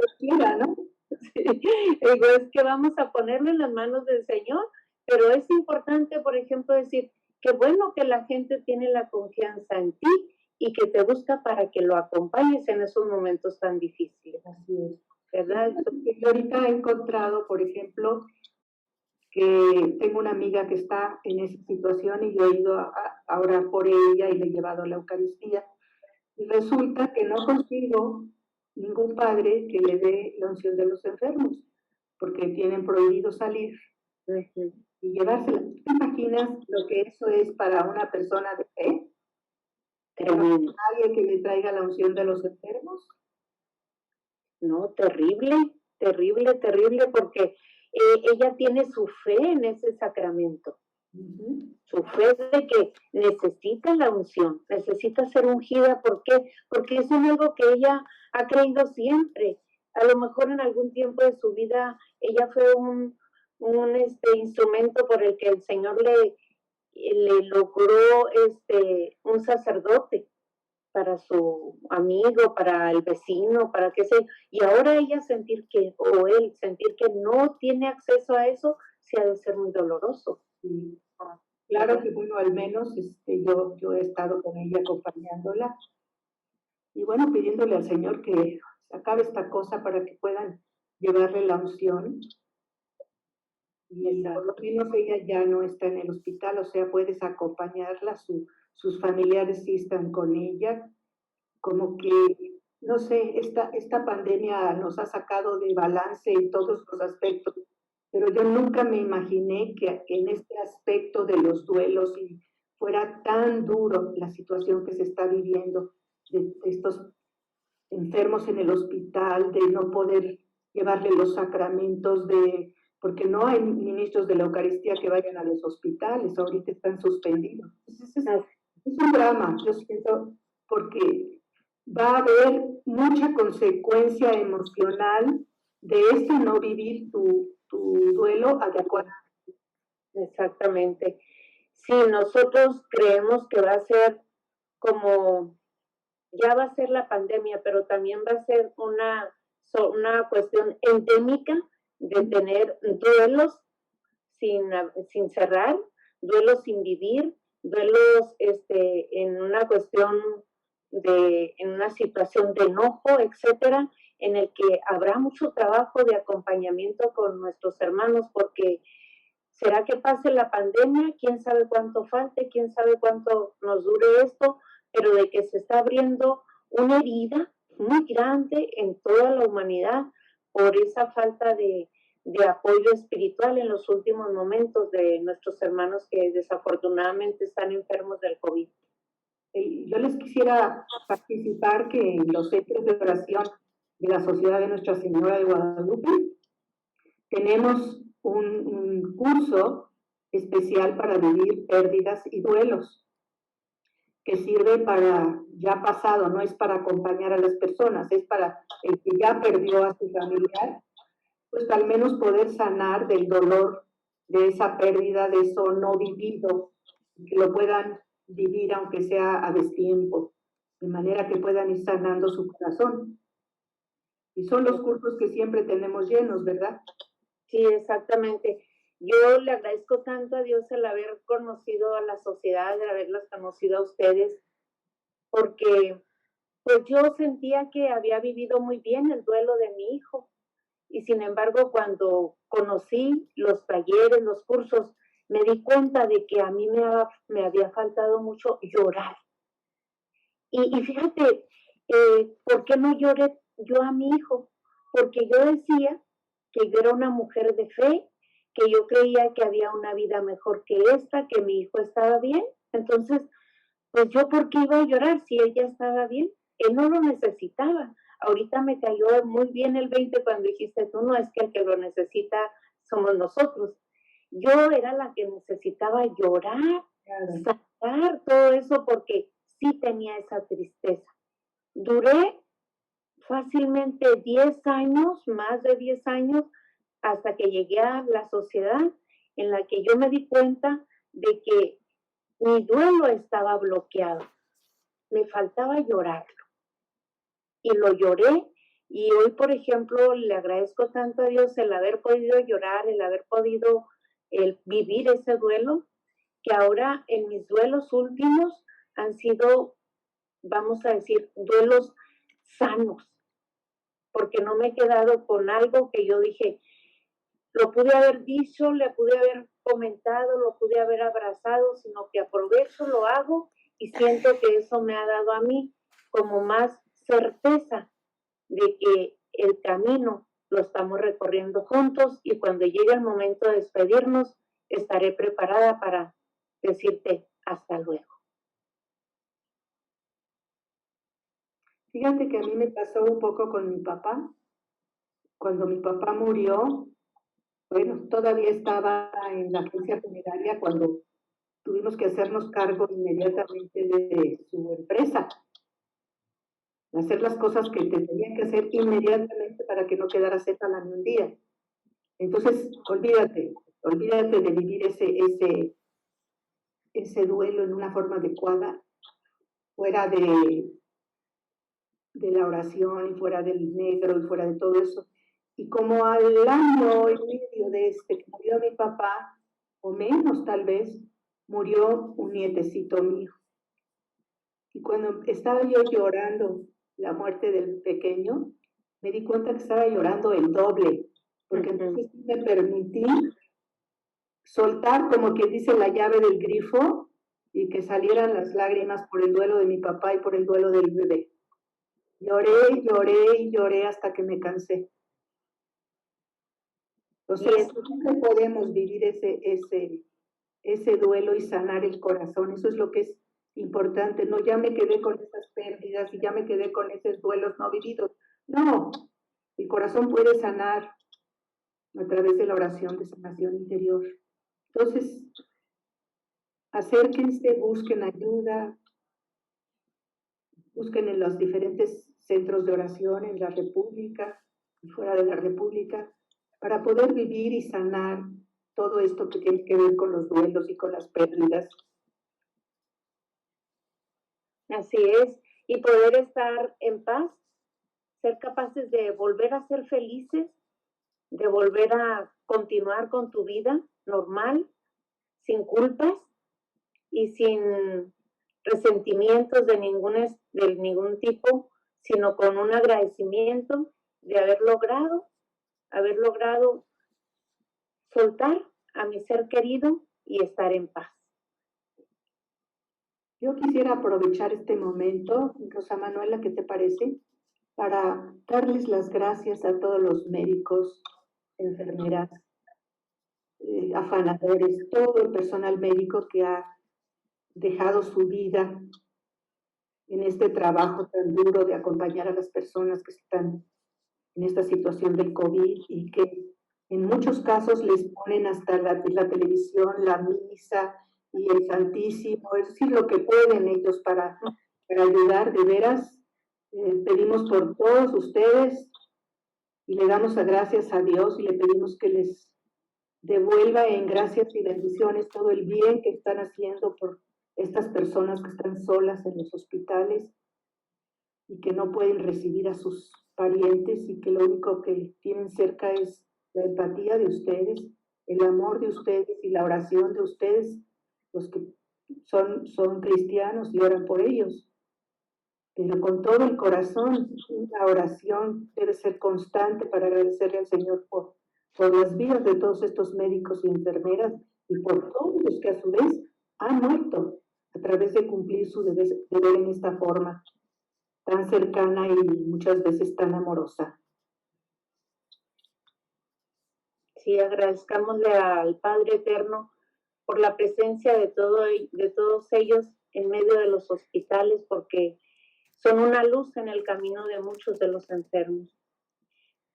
¿No? Sí. Digo, es que vamos a ponerlo en las manos del Señor, pero es importante, por ejemplo, decir, qué bueno que la gente tiene la confianza en ti y que te busca para que lo acompañes en esos momentos tan difíciles. Así es. ¿Verdad? Yo ahorita he encontrado, por ejemplo, que tengo una amiga que está en esa situación y yo he ido a orar por ella y le he llevado la Eucaristía. Y resulta que no consigo ningún padre que le dé la unción de los enfermos, porque tienen prohibido salir y llevársela. ¿Te imaginas lo que eso es para una persona de fe? ¿Nadie que le traiga la unción de los enfermos? No, terrible, terrible, terrible, porque ella tiene su fe en ese sacramento. Su fe de que necesita la unción, necesita ser ungida. ¿Por qué? Porque eso es algo que ella ha creído siempre. A lo mejor en algún tiempo de su vida ella fue un instrumento por el que el Señor le logró un sacerdote para su amigo, para el vecino, para qué sé, y ahora ella sentir que, o él sentir que no tiene acceso a eso, sí ha de ser muy doloroso. Sí. Claro que bueno, al menos yo he estado con ella acompañándola y bueno, pidiéndole al Señor que se acabe esta cosa para que puedan llevarle la unción. Y por lo menos ella ya no está en el hospital, o sea, puedes acompañarla, sus familiares sí están con ella, como que, no sé, esta pandemia nos ha sacado de balance en todos los aspectos, pero yo nunca me imaginé que en este aspecto de los duelos fuera tan duro la situación que se está viviendo, de estos enfermos en el hospital, de no poder llevarle los sacramentos, porque no hay ministros de la Eucaristía que vayan a los hospitales, ahorita están suspendidos. Es un drama, yo siento, porque va a haber mucha consecuencia emocional de no vivir tu duelo adecuado. Exactamente. Sí, nosotros creemos que va a ser como, ya va a ser la pandemia, pero también va a ser una cuestión endémica de tener duelos sin cerrar, duelos sin vivir, duelos en una cuestión en una situación de enojo, etcétera, en el que habrá mucho trabajo de acompañamiento con nuestros hermanos, porque ¿será que pase la pandemia? ¿Quién sabe cuánto falte? ¿Quién sabe cuánto nos dure esto? Pero de que se está abriendo una herida muy grande en toda la humanidad por esa falta de apoyo espiritual en los últimos momentos de nuestros hermanos que desafortunadamente están enfermos del COVID. Yo les quisiera participar que en los centros de oración de la Sociedad de Nuestra Señora de Guadalupe tenemos un curso especial para vivir pérdidas y duelos, que sirve para ya pasado, no es para acompañar a las personas, es para el que ya perdió a su familiar, pues al menos poder sanar del dolor de esa pérdida, de eso no vivido, que lo puedan vivir aunque sea a destiempo, de manera que puedan ir sanando su corazón. Y son los cursos que siempre tenemos llenos, ¿verdad? Sí, exactamente. Yo le agradezco tanto a Dios el haber conocido a la sociedad, de haberlas conocido a ustedes, porque pues yo sentía que había vivido muy bien el duelo de mi hijo. Y sin embargo, cuando conocí los talleres, los cursos, me di cuenta de que a mí me había faltado mucho llorar. Y fíjate, ¿por qué no lloré yo a mi hijo? Porque yo decía que yo era una mujer de fe, que yo creía que había una vida mejor que esta, que mi hijo estaba bien. Entonces, pues yo, ¿por qué iba a llorar si ella estaba bien? él no lo necesitaba. Ahorita me cayó muy bien el 20 cuando dijiste tú, no, es que el que lo necesita somos nosotros. Yo era la que necesitaba llorar, sacar todo eso porque sí tenía esa tristeza. Duré fácilmente 10 años, más de 10 años, hasta que llegué a la sociedad en la que yo me di cuenta de que mi duelo estaba bloqueado. Me faltaba llorarlo. Y lo lloré. Y hoy, por ejemplo, le agradezco tanto a Dios el haber podido llorar, el haber podido vivir ese duelo, que ahora en mis duelos últimos han sido, vamos a decir, duelos sanos, porque no me he quedado con algo que yo dije, lo pude haber dicho, le pude haber comentado, lo pude haber abrazado, sino que aprovecho, lo hago y siento que eso me ha dado a mí como más certeza de que el camino lo estamos recorriendo juntos y cuando llegue el momento de despedirnos, estaré preparada para decirte hasta luego. Fíjate que a mí me pasó un poco con mi papá. Cuando mi papá murió, bueno, todavía estaba en la agencia funeraria cuando tuvimos que hacernos cargo inmediatamente de su empresa, hacer las cosas que te tenían que hacer inmediatamente para que no quedara sepa ni un día. Entonces, olvídate de vivir ese duelo en una forma adecuada, fuera de la oración y fuera del negro y fuera de todo eso. Y como al año y medio de que murió mi papá, o menos tal vez, murió un nietecito mío. Y cuando estaba yo llorando la muerte del pequeño, me di cuenta que estaba llorando el doble, porque entonces me permití soltar, como quien dice, la llave del grifo y que salieran las lágrimas por el duelo de mi papá y por el duelo del bebé. Lloré, lloré y lloré hasta que me cansé. Entonces, siempre podemos vivir ese duelo y sanar el corazón. Eso es lo que es importante. No, ya me quedé con esas pérdidas y ya me quedé con esos duelos no vividos. No, el corazón puede sanar a través de la oración de sanación interior. Entonces, acérquense, busquen ayuda, busquen en los diferentes centros de oración en la República y fuera de la República, para poder vivir y sanar todo esto que tiene que ver con los duelos y con las pérdidas. Así es, y poder estar en paz, ser capaces de volver a ser felices, de volver a continuar con tu vida normal, sin culpas y sin resentimientos de ningún tipo, sino con un agradecimiento de haber logrado soltar a mi ser querido y estar en paz. Yo quisiera aprovechar este momento, Rosa Manuela, ¿qué te parece? Para darles las gracias a todos los médicos, enfermeras, afanadores, todo el personal médico que ha dejado su vida en este trabajo tan duro de acompañar a las personas que están en esta situación del COVID y que en muchos casos les ponen hasta la televisión, la misa y el Santísimo, es decir, lo que pueden ellos para ayudar. De veras, pedimos por todos ustedes y le damos gracias a Dios y le pedimos que les devuelva en gracias y bendiciones todo el bien que están haciendo por estas personas que están solas en los hospitales y que no pueden recibir a sus parientes y que lo único que tienen cerca es la empatía de ustedes, el amor de ustedes y la oración de ustedes, los que son cristianos y oran por ellos. Pero con todo el corazón, la oración debe ser constante para agradecerle al Señor por las vidas de todos estos médicos y enfermeras y por todos los que a su vez han muerto a través de cumplir su deber en esta forma tan cercana y muchas veces tan amorosa. Sí, agradezcámosle al Padre Eterno por la presencia de todos ellos en medio de los hospitales, porque son una luz en el camino de muchos de los enfermos.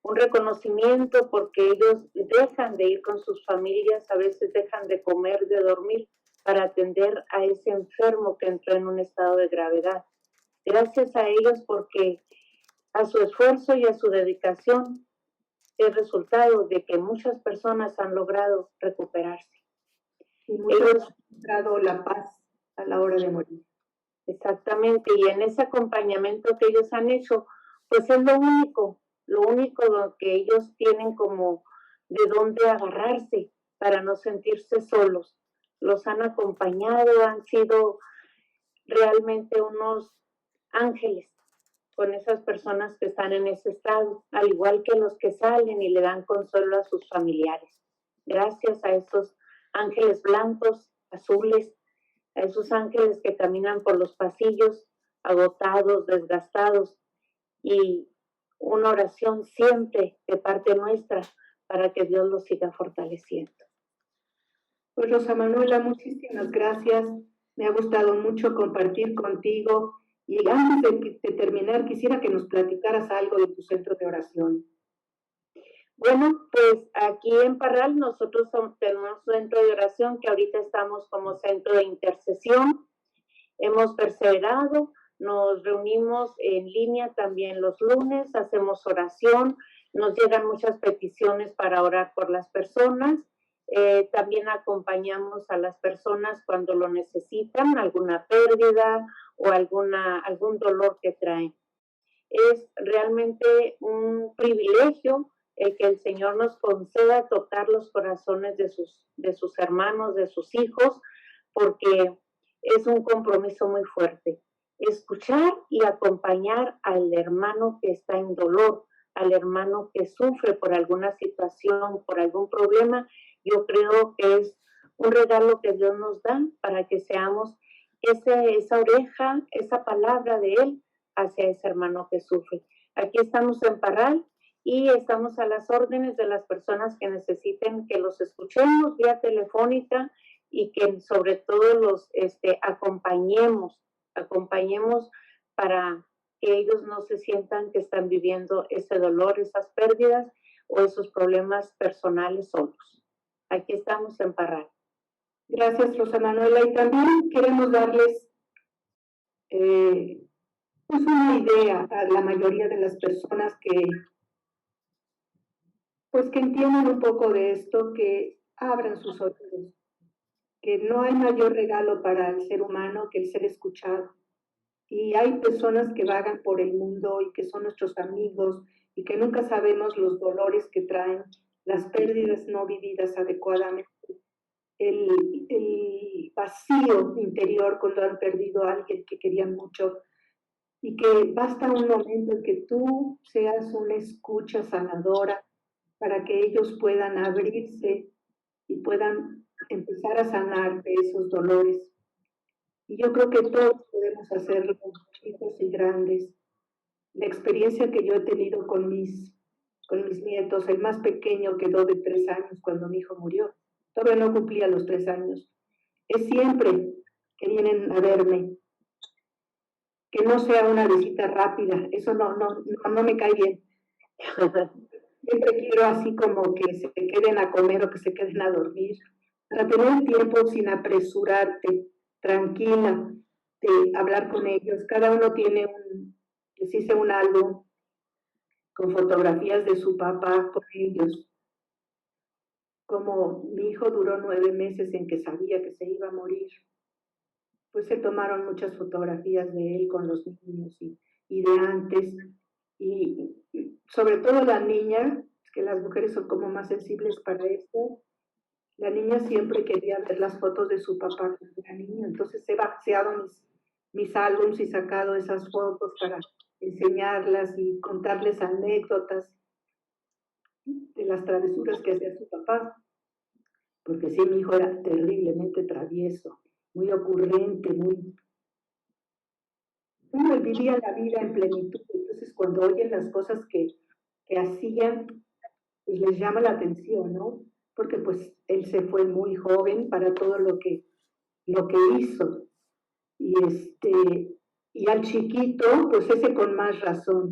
Un reconocimiento porque ellos dejan de ir con sus familias, a veces dejan de comer, de dormir, para atender a ese enfermo que entró en un estado de gravedad. Gracias a ellos porque a su esfuerzo y a su dedicación es resultado de que muchas personas han logrado recuperarse. Y muchos han encontrado la paz a la hora de morir. Exactamente, y en ese acompañamiento que ellos han hecho, pues es lo único que ellos tienen como de dónde agarrarse para no sentirse solos. Los han acompañado, han sido realmente unos ángeles con esas personas que están en ese estado, al igual que los que salen y le dan consuelo a sus familiares. Gracias a esos ángeles blancos, azules, a esos ángeles que caminan por los pasillos, agotados, desgastados, y una oración siempre de parte nuestra para que Dios los siga fortaleciendo. Pues Rosa Manuela, muchísimas gracias. Me ha gustado mucho compartir contigo. Y antes de terminar, quisiera que nos platicaras algo de tu centro de oración. Bueno, pues aquí en Parral nosotros tenemos un centro de oración que ahorita estamos como centro de intercesión. Hemos perseverado, nos reunimos en línea también los lunes, hacemos oración, nos llegan muchas peticiones para orar por las personas. También acompañamos a las personas cuando lo necesitan, alguna pérdida o algún dolor que traen. Es realmente un privilegio el que el Señor nos conceda tocar los corazones de sus hermanos, de sus hijos, porque es un compromiso muy fuerte. Escuchar y acompañar al hermano que está en dolor, al hermano que sufre por alguna situación, por algún problema, yo creo que es un regalo que Dios nos da para que seamos esa oreja, esa palabra de Él hacia ese hermano que sufre. Aquí estamos en Parral y estamos a las órdenes de las personas que necesiten que los escuchemos vía telefónica y que sobre todo los acompañemos para que ellos no se sientan que están viviendo ese dolor, esas pérdidas o esos problemas personales solos. Aquí estamos en Parral. Gracias, Rosa Manuela. Y también queremos darles pues una idea a la mayoría de las personas que entiendan un poco de esto, que abran sus oídos, que no hay mayor regalo para el ser humano que el ser escuchado. Y hay personas que vagan por el mundo y que son nuestros amigos y que nunca sabemos los dolores que traen, las pérdidas no vividas adecuadamente, el vacío interior cuando han perdido a alguien que querían mucho, y que basta un momento en que tú seas una escucha sanadora para que ellos puedan abrirse y puedan empezar a sanar de esos dolores. Y yo creo que todos podemos hacerlo, chicos y grandes. La experiencia que yo he tenido con mis nietos, el más pequeño quedó de 3 años cuando mi hijo murió. Todavía no cumplía los 3 años. Es siempre que vienen a verme, que no sea una visita rápida, eso no me cae bien. Siempre quiero así como que se queden a comer o que se queden a dormir, para tener tiempo sin apresurarte, tranquila, de hablar con ellos. Cada uno tiene les hice un álbum con fotografías de su papá con ellos. Como mi hijo duró 9 meses en que sabía que se iba a morir, pues se tomaron muchas fotografías de él con los niños y de antes, y sobre todo la niña, que las mujeres son como más sensibles para esto. La niña siempre quería ver las fotos de su papá cuando era niño, entonces he vaciado mis álbums y sacado esas fotos para enseñarlas y contarles anécdotas de las travesuras que hacía su papá, porque sí, mi hijo era terriblemente travieso, muy ocurrente, él vivía la vida en plenitud. Entonces cuando oyen las cosas que hacían, pues les llama la atención, ¿no? Porque pues él se fue muy joven para todo lo que hizo. Y Y al chiquito, pues ese con más razón.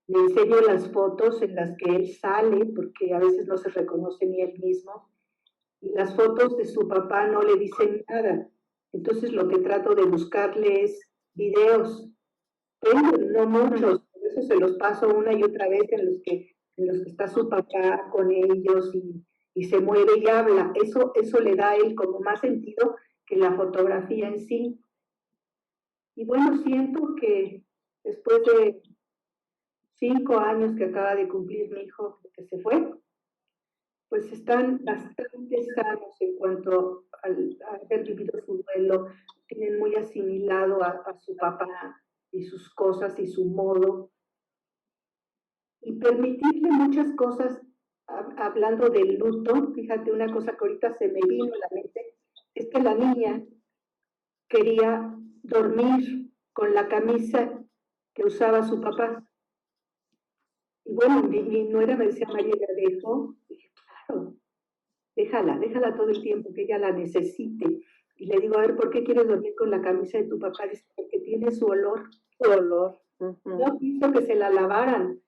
Le enseño las fotos en las que él sale, porque a veces no se reconoce ni él mismo, y las fotos de su papá no le dicen nada. Entonces lo que trato de buscarle es videos. Tengo, no muchos, por eso se los paso una y otra vez en los que está su papá con ellos y se mueve y habla. Eso le da a él como más sentido que la fotografía en sí. Y bueno, siento que después de 5 años que acaba de cumplir mi hijo, que se fue, pues están bastante sanos en cuanto a haber vivido su duelo, tienen muy asimilado a su papá y sus cosas y su modo, y permitirle muchas cosas, hablando del luto, fíjate una cosa que ahorita se me vino a la mente, es que la niña quería dormir con la camisa que usaba su papá. Y bueno, mi nuera me decía, María, ¿la dejo? Y dije, claro, déjala todo el tiempo que ella la necesite. Y le digo, a ver, ¿por qué quieres dormir con la camisa de tu papá? Dice, porque tiene su olor. Su olor. No quiso que se la lavaran.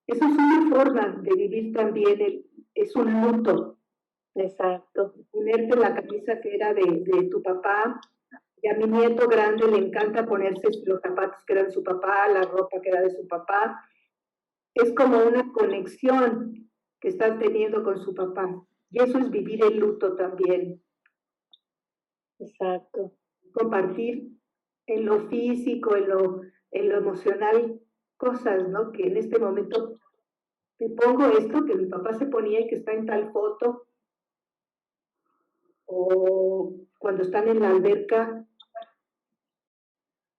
Eso es una forma de vivir también, es un luto. Exacto. Ponerte la camisa que era de tu papá, y a mi nieto grande le encanta ponerse los zapatos que eran de su papá, la ropa que era de su papá. Es como una conexión que están teniendo con su papá. Y eso es vivir el luto también. Exacto. Compartir en lo físico, en lo emocional, cosas, ¿no? Que en este momento te pongo esto que mi papá se ponía y que está en tal foto, o cuando están en la alberca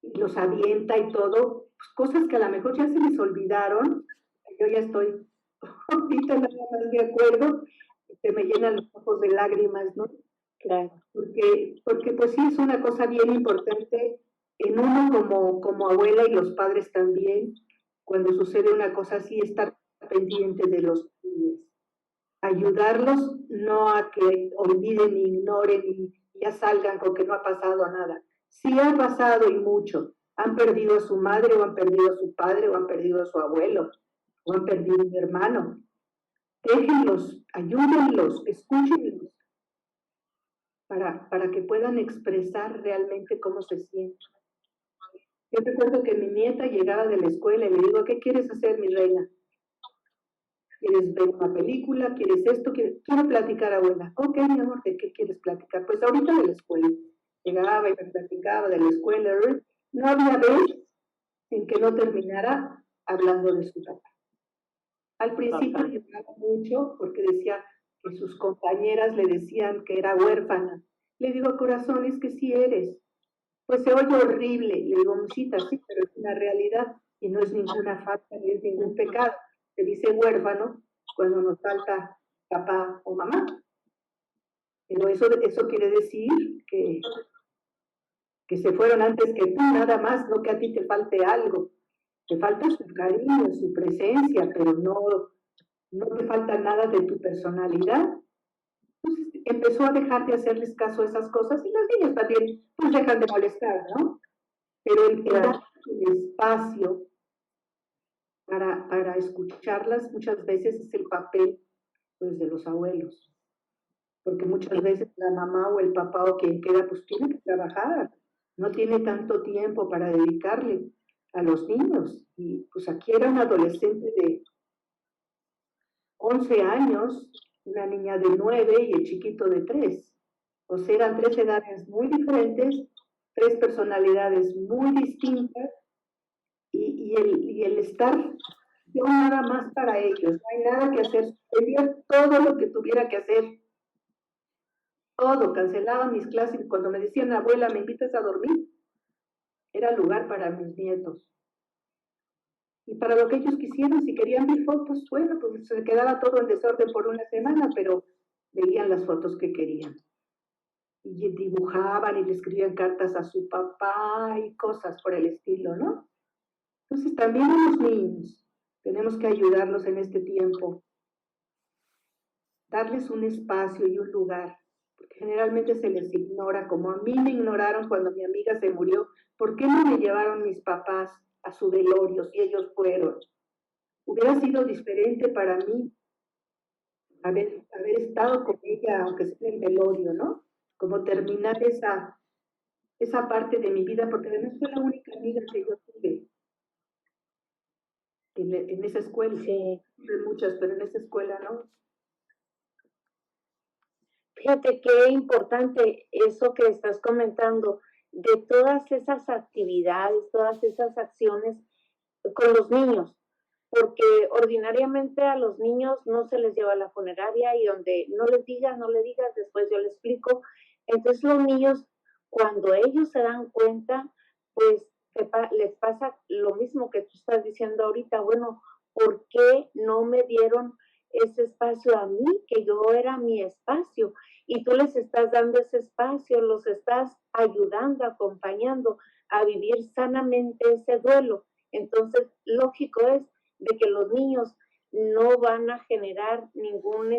y los avienta y todo, pues cosas que a lo mejor ya se les olvidaron, yo ya estoy ahorita nada más de acuerdo, se me llenan los ojos de lágrimas, ¿no? Claro. Porque pues sí es una cosa bien importante en uno como abuela y los padres también, cuando sucede una cosa así, estar pendiente de los niños. Ayudarlos no a que olviden ni ignoren y ya salgan con que no ha pasado nada. Sí ha pasado y mucho. Han perdido a su madre o han perdido a su padre o han perdido a su abuelo o han perdido a un hermano. Déjenlos, ayúdenlos, escúchenlos para que puedan expresar realmente cómo se sienten. Yo recuerdo que mi nieta llegaba de la escuela y le digo, ¿qué quieres hacer, mi reina? ¿Quieres ver una película? ¿Quieres esto? Quiero platicar, abuela. Ok, mi amor, ¿de qué quieres platicar? Pues ahorita de la escuela. Llegaba y me platicaba de la escuela. No había vez en que no terminara hablando de su papá. Al principio lloraba mucho porque decía que sus compañeras le decían que era huérfana. Le digo, corazón, es que sí eres. Pues se oye horrible. Le digo, musita, sí, pero es una realidad y no es ninguna falta ni es ningún pecado. Se dice huérfano cuando nos falta papá o mamá. Pero eso quiere decir que se fueron antes que tú, nada más, no que a ti te falte algo. Te falta su cariño, su presencia, pero no te falta nada de tu personalidad. Entonces empezó a dejar de hacerles caso a esas cosas y las niñas también pues dejan de molestar, ¿no? Pero el dar el espacio para escucharlas muchas veces es el papel pues de los abuelos, porque muchas veces la mamá o el papá o quien queda pues tiene que trabajar, no tiene tanto tiempo para dedicarle a los niños y pues aquí era un adolescente de 11 años, una niña de 9 y el chiquito de 3. O sea, eran 3 edades muy diferentes, 3 personalidades muy distintas y el estar yo nada más para ellos, no hay nada que hacer, suspendía todo lo que tuviera que hacer, todo, cancelaba mis clases, cuando me decían, abuela, ¿me invitas a dormir? Era lugar para mis nietos. Y para lo que ellos quisieran, si querían ver fotos, bueno, pues se quedaba todo en desorden por una semana, pero veían las fotos que querían. Y dibujaban y le escribían cartas a su papá y cosas por el estilo, ¿no? Entonces también a los niños tenemos que ayudarlos en este tiempo, darles un espacio y un lugar, porque generalmente se les ignora, como a mí me ignoraron cuando mi amiga se murió, ¿por qué no me llevaron mis papás a su velorio si ellos fueron? Hubiera sido diferente para mí haber estado con ella, aunque sea en el velorio, ¿no? Como terminar esa parte de mi vida, porque además fue la única amiga que yo tuve en esa escuela. Sí. Tuve muchas, pero en esa escuela no. Fíjate qué importante eso que estás comentando, de todas esas actividades, todas esas acciones con los niños, porque ordinariamente a los niños no se les lleva a la funeraria y donde no les digas, no le digas, después yo le explico. Entonces los niños, cuando ellos se dan cuenta, pues les pasa lo mismo que tú estás diciendo ahorita, bueno, ¿por qué no me dieron ese espacio a mí, que yo era mi espacio? Y tú les estás dando ese espacio, los estás ayudando, acompañando a vivir sanamente ese duelo. Entonces, lógico es de que los niños no van a generar ningún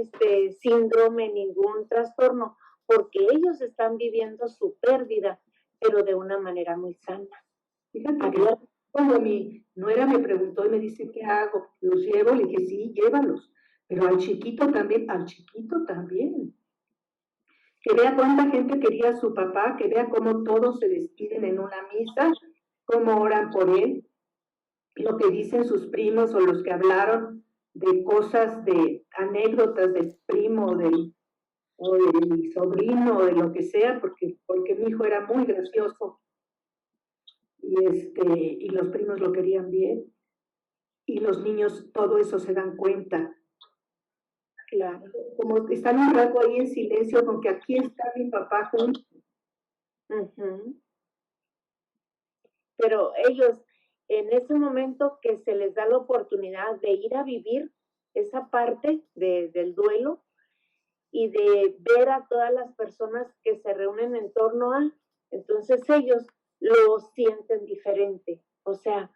síndrome, ningún trastorno, porque ellos están viviendo su pérdida, pero de una manera muy sana. Fíjate que cuando mi nuera me preguntó y me dice, ¿qué hago? ¿Los llevo? Le dije, sí, llévalos. Pero al chiquito también. Que vea cuánta gente quería a su papá, que vea cómo todos se despiden en una misa, cómo oran por él, lo que dicen sus primos o los que hablaron de cosas, de anécdotas del primo o de mi sobrino o de lo que sea, porque mi hijo era muy gracioso y los primos lo querían bien y los niños todo eso se dan cuenta. Claro, como están un rato ahí en silencio con que aquí está mi papá junto. Pero ellos, en ese momento que se les da la oportunidad de ir a vivir esa parte del duelo y de ver a todas las personas que se reúnen en torno a, entonces ellos lo sienten diferente. O sea,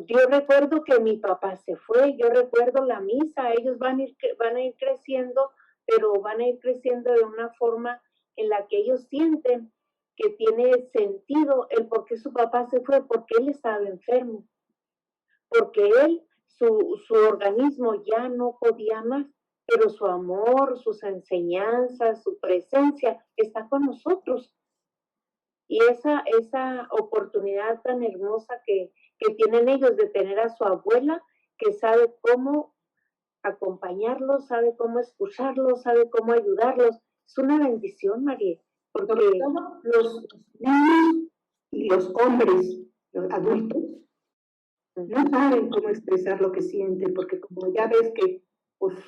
yo recuerdo que mi papá se fue, yo recuerdo la misa, ellos van a ir creciendo, pero van a ir creciendo de una forma en la que ellos sienten que tiene sentido el por qué su papá se fue, porque él estaba enfermo, porque él, su organismo ya no podía más, pero su amor, sus enseñanzas, su presencia está con nosotros. Y esa oportunidad tan hermosa que tienen ellos de tener a su abuela, que sabe cómo acompañarlos, sabe cómo escucharlos, sabe cómo ayudarlos. Es una bendición, María. Porque los niños y los hombres, los adultos, no saben cómo expresar lo que sienten, porque como ya ves que pues,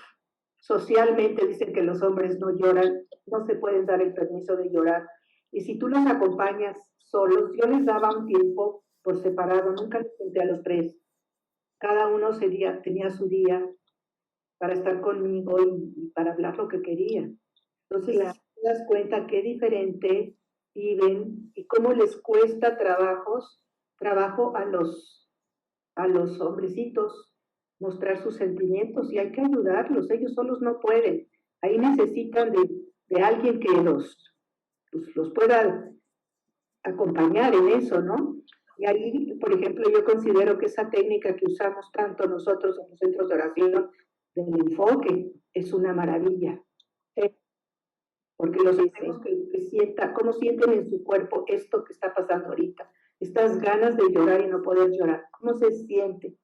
socialmente dicen que los hombres no lloran, no se pueden dar el permiso de llorar. Y si tú los acompañas solos, yo les daba un tiempo por separado, nunca les conté a los tres. Cada uno tenía su día para estar conmigo y para hablar lo que quería. Entonces, te das cuenta qué diferente viven y cómo les cuesta trabajo a los hombrecitos mostrar sus sentimientos y hay que ayudarlos, ellos solos no pueden. Ahí necesitan de alguien que los pueda acompañar en eso, ¿no? Y ahí, por ejemplo, yo considero que esa técnica que usamos tanto nosotros en los centros de oración del enfoque es una maravilla. Porque los hacemos que sienta, cómo sienten en su cuerpo esto que está pasando ahorita. Estas ganas de llorar y no poder llorar. ¿Cómo se siente?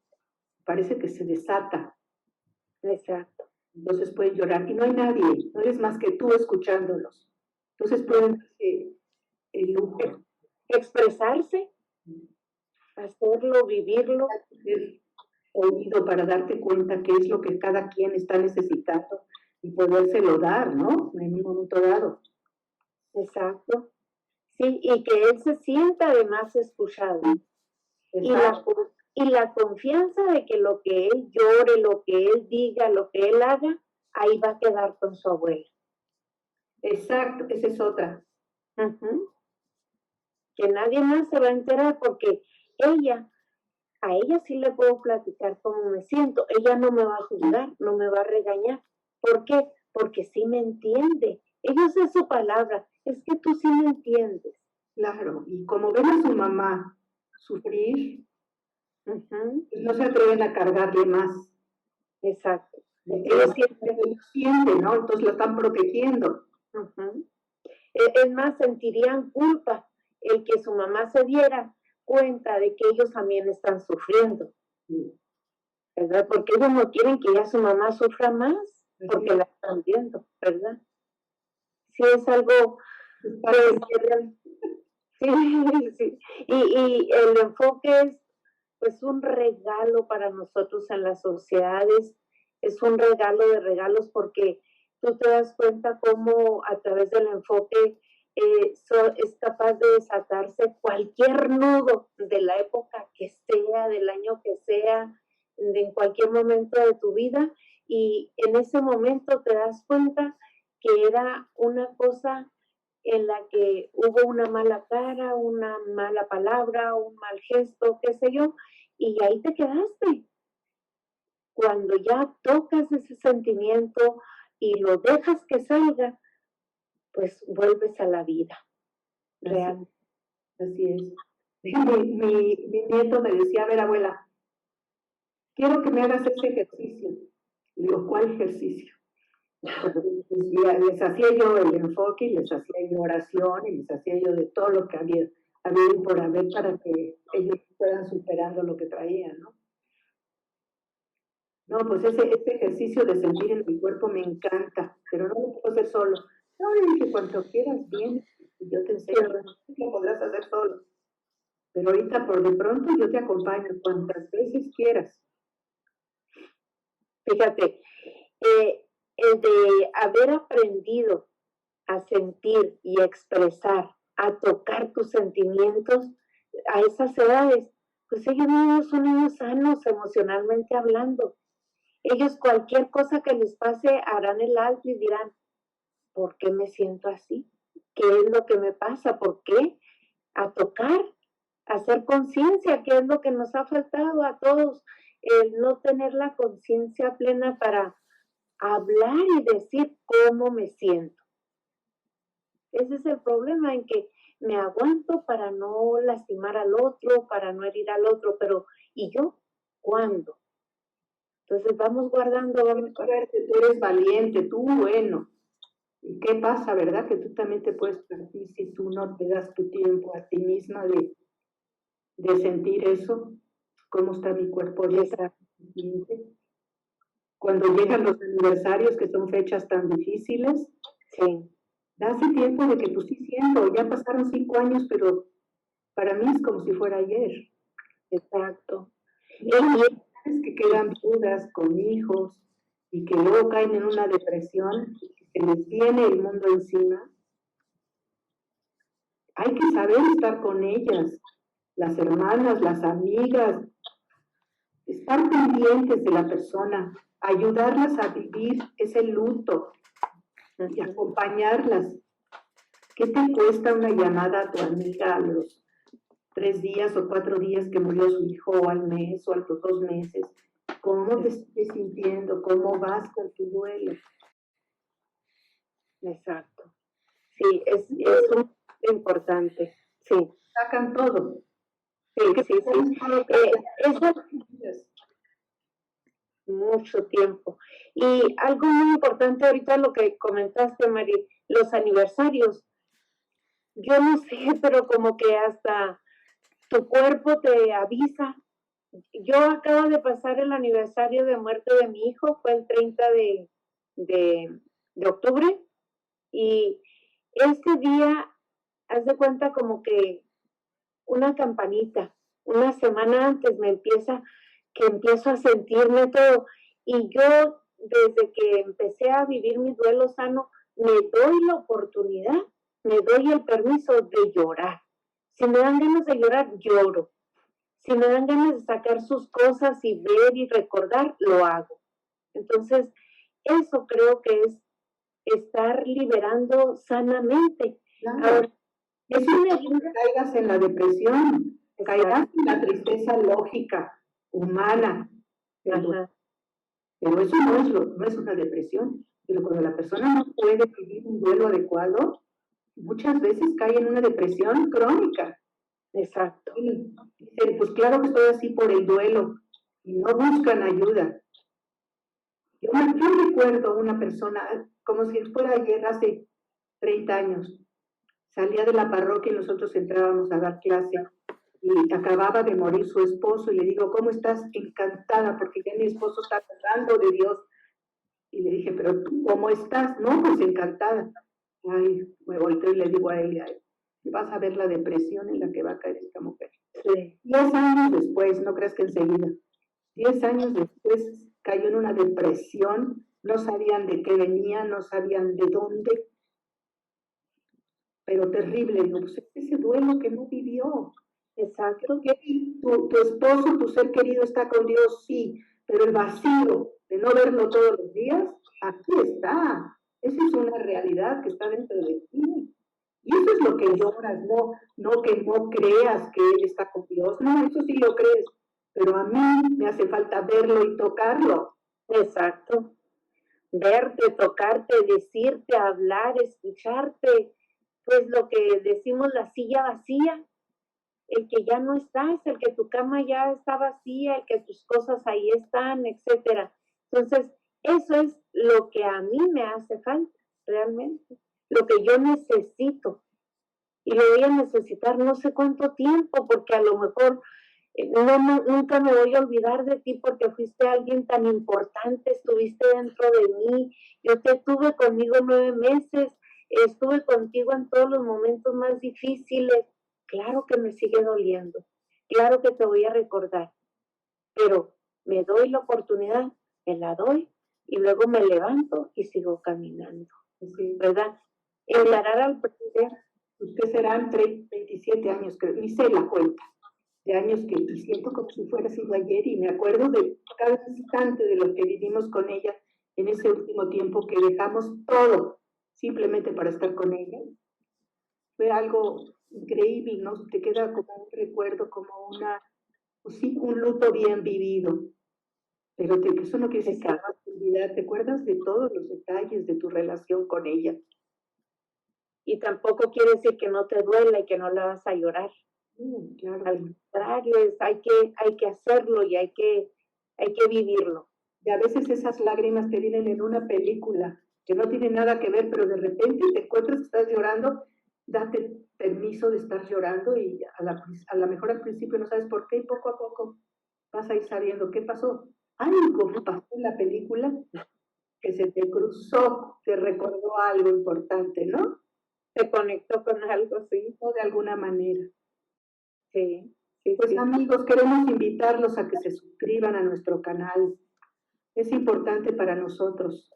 Parece que se desata. Exacto. Entonces pueden llorar y no hay nadie, no eres más que tú escuchándolos. Entonces pueden el lujo. Expresarse, hacerlo, vivirlo. Tener oído para darte cuenta qué es lo que cada quien está necesitando y podérselo dar, ¿no? En un momento dado. Exacto. Sí, y que él se sienta además escuchado. Y la confianza de que lo que él llore, lo que él diga, lo que él haga, ahí va a quedar con su abuela. Exacto, esa es otra. Que nadie más se va a enterar porque a ella sí le puedo platicar cómo me siento. Ella no me va a juzgar, no me va a regañar. ¿Por qué? Porque sí me entiende. Ella usa su palabra. Es que tú sí me entiendes. Claro, y como ven a su mamá sufrir, Ujú, pues no se atreven a cargarle más. exacto. Ellos Siempre. sienten, ¿no? Entonces la están protegiendo. Ujú. Es más, sentirían culpa el que su mamá se diera cuenta de que ellos también están sufriendo, ¿verdad? Porque ellos no quieren que ya su mamá sufra más, porque la están viendo, ¿verdad? Sí, es algo Es que parte sí, sí. Y el enfoque es pues un regalo para nosotros en las sociedades, es un regalo de regalos porque tú te das cuenta cómo a través del enfoque es capaz de desatarse cualquier nudo de la época que sea, del año que sea, en cualquier momento de tu vida, y en ese momento te das cuenta que era una cosa en la que hubo una mala cara, una mala palabra, un mal gesto, qué sé yo, y ahí te quedaste. Cuando ya tocas ese sentimiento y lo dejas que salga, pues vuelves a la vida real. Así es. Mi nieto me decía, a ver, abuela, quiero que me hagas ese ejercicio. Le digo, ¿cuál ejercicio? Les hacía yo el enfoque y les hacía yo oración y les hacía yo de todo lo que había y por haber para que ellos fueran superando lo que traían, ¿no? No, pues ese ejercicio de sentir en mi cuerpo me encanta, pero no lo puedo hacer solo. No, le dije, cuando quieras, bien, y yo te enseño, lo podrás hacer solo. Pero ahorita, por de pronto, yo te acompaño cuantas veces quieras. Fíjate, el de haber aprendido a sentir y a expresar, a tocar tus sentimientos a esas edades, pues ellos no son niños sanos emocionalmente hablando. Ellos cualquier cosa que les pase harán el alto y dirán, ¿por qué me siento así? ¿Qué es lo que me pasa? ¿Por qué? A tocar, a hacer conciencia, que es lo que nos ha faltado a todos, el no tener la conciencia plena para hablar y decir cómo me siento. Ese es el problema, en que me aguanto para no lastimar al otro, para no herir al otro, pero ¿y yo? ¿Cuándo? Entonces vamos guardando, vamos guardando. Tú eres valiente, tú bueno. ¿Y qué pasa, verdad? Que tú también te puedes partir si tú no te das tu tiempo a ti misma de sentir eso, cómo está mi cuerpo ahorita. Cuando llegan los aniversarios, que son fechas tan difíciles, Sí. hace tiempo de que pues sí siento, ya pasaron 5 años, pero para mí es como si fuera ayer. Exacto. Y hay mujeres que quedan viudas con hijos y que luego caen en una depresión, que les viene el mundo encima. Hay que saber estar con ellas, las hermanas, las amigas, estar pendientes de la persona, ayudarlas a vivir ese luto y acompañarlas. ¿Qué te cuesta una llamada a tu amiga a los 3 días o 4 días que murió su hijo, o al mes o a los 2 meses? ¿Cómo te estás sintiendo? ¿Cómo vas con tu duelo? Exacto. Sí, es muy importante. Sí. Sacan todo. Sí, sí, sí. Eso mucho tiempo. Y algo muy importante ahorita lo que comentaste, Mari, los aniversarios. Yo no sé, pero como que hasta tu cuerpo te avisa. Yo acabo de pasar el aniversario de muerte de mi hijo, fue el 30 de octubre, y ese día, haz de cuenta como que una campanita, una semana antes que empiezo a sentirme todo, y yo desde que empecé a vivir mi duelo sano, me doy la oportunidad, me doy el permiso de llorar. Si me dan ganas de llorar, lloro. Si me dan ganas de sacar sus cosas y ver y recordar, lo hago. Entonces, eso creo que es estar liberando sanamente. Claro. Ahora, Es una que caigas en la depresión, caigas en la tristeza lógica, humana. Pero eso no es una depresión. Pero cuando la persona no puede vivir un duelo adecuado, muchas veces cae en una depresión crónica. Exacto. Y dicen, pues claro que estoy así por el duelo, y no buscan ayuda. Yo recuerdo una persona, como si fuera ayer, hace 30 años, salía de la parroquia y nosotros entrábamos a dar clase y acababa de morir su esposo y le digo, ¿cómo estás? Encantada, porque ya mi esposo está hablando de Dios. Y le dije, pero tú, ¿cómo estás? No, pues encantada. Ay, me volteo y le digo a ella, vas a ver la depresión en la que va a caer esta mujer. Sí. 10 años después, no creas que enseguida, 10 años después cayó en una depresión, no sabían de qué venía, no sabían de dónde, pero terrible, digo, pues ese duelo que no vivió. Exacto. Que tu esposo, tu ser querido está con Dios, sí, pero el vacío de no verlo todos los días, aquí está. Esa es una realidad que está dentro de ti. Y eso es lo que lloras, no que no creas que Él está con Dios. No, eso sí lo crees, pero a mí me hace falta verlo y tocarlo. Exacto. Verte, tocarte, decirte, hablar, escucharte, pues lo que decimos la silla vacía, el que ya no estás, el que tu cama ya está vacía, el que tus cosas ahí están, etcétera. Entonces, eso es lo que a mí me hace falta, realmente, lo que yo necesito. Y lo voy a necesitar no sé cuánto tiempo, porque a lo mejor nunca me voy a olvidar de ti porque fuiste alguien tan importante, estuviste dentro de mí, yo te tuve conmigo 9 meses, estuve contigo en todos los momentos más difíciles. Claro que me sigue doliendo, claro que te voy a recordar, pero me doy la oportunidad, me la doy y luego me levanto y sigo caminando, Sí. ¿verdad? Encarar al aprender. Usted serán 27 años, creo, ni sé la cuenta, de años que y siento como si fuera sido ayer y me acuerdo de cada instante de lo que vivimos con ella en ese último tiempo que dejamos todo simplemente para estar con ella. Fue algo increíble, ¿no? Te queda como un recuerdo, como una, pues sí, un luto bien vivido. Pero eso no quiere decir que vas a olvidar, te acuerdas de todos los detalles de tu relación con ella. Y tampoco quiere decir que no te duela y que no la vas a llorar. Claro. Al contrario, hay que hacerlo y hay que vivirlo. Y a veces esas lágrimas te vienen en una película que no tiene nada que ver, pero de repente te encuentras que estás llorando, date permiso de estar llorando y a la mejor al principio no sabes por qué y poco a poco vas a ir sabiendo qué pasó. Algo pasó en la película que se te cruzó, te recordó algo importante, ¿no? Se conectó con algo, sí. O de alguna manera. Sí, sí, Pues sí. amigos, queremos invitarlos a que se suscriban a nuestro canal. Es importante para nosotros,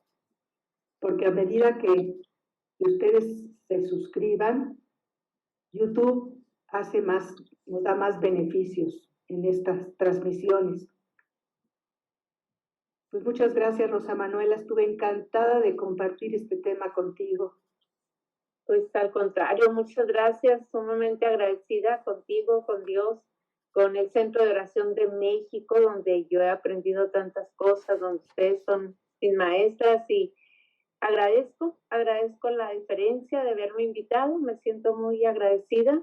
porque a medida que ustedes se suscriban, YouTube nos da más beneficios en estas transmisiones. Pues muchas gracias, Rosa Manuela. Estuve encantada de compartir este tema contigo. Pues al contrario, muchas gracias, sumamente agradecida contigo, con Dios, con el Centro de Oración de México, donde yo he aprendido tantas cosas, donde ustedes son mis maestras y agradezco la diferencia de haberme invitado, me siento muy agradecida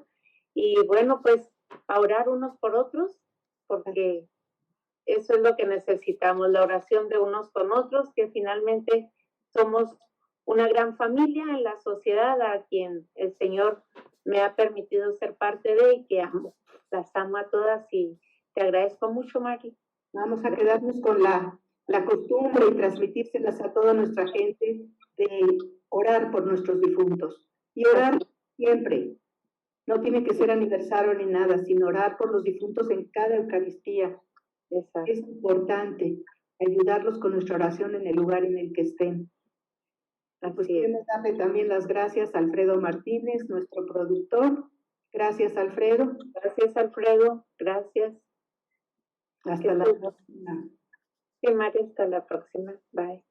y bueno, pues a orar unos por otros, porque eso es lo que necesitamos, la oración de unos con otros, que finalmente somos una gran familia en la sociedad a quien el Señor me ha permitido ser parte de y que amo. Las amo a todas y te agradezco mucho, Mari. Vamos a quedarnos con la costumbre y transmitírselas a toda nuestra gente de orar por nuestros difuntos. Y orar siempre. No tiene que ser aniversario ni nada, sino orar por los difuntos en cada Eucaristía. Exacto. Es importante ayudarlos con nuestra oración en el lugar en el que estén. Pues queremos darle también las gracias a Alfredo Martínez, nuestro productor. Gracias, Alfredo. Gracias, Alfredo. Gracias. Hasta la próxima. Sí, María, hasta la próxima. Bye.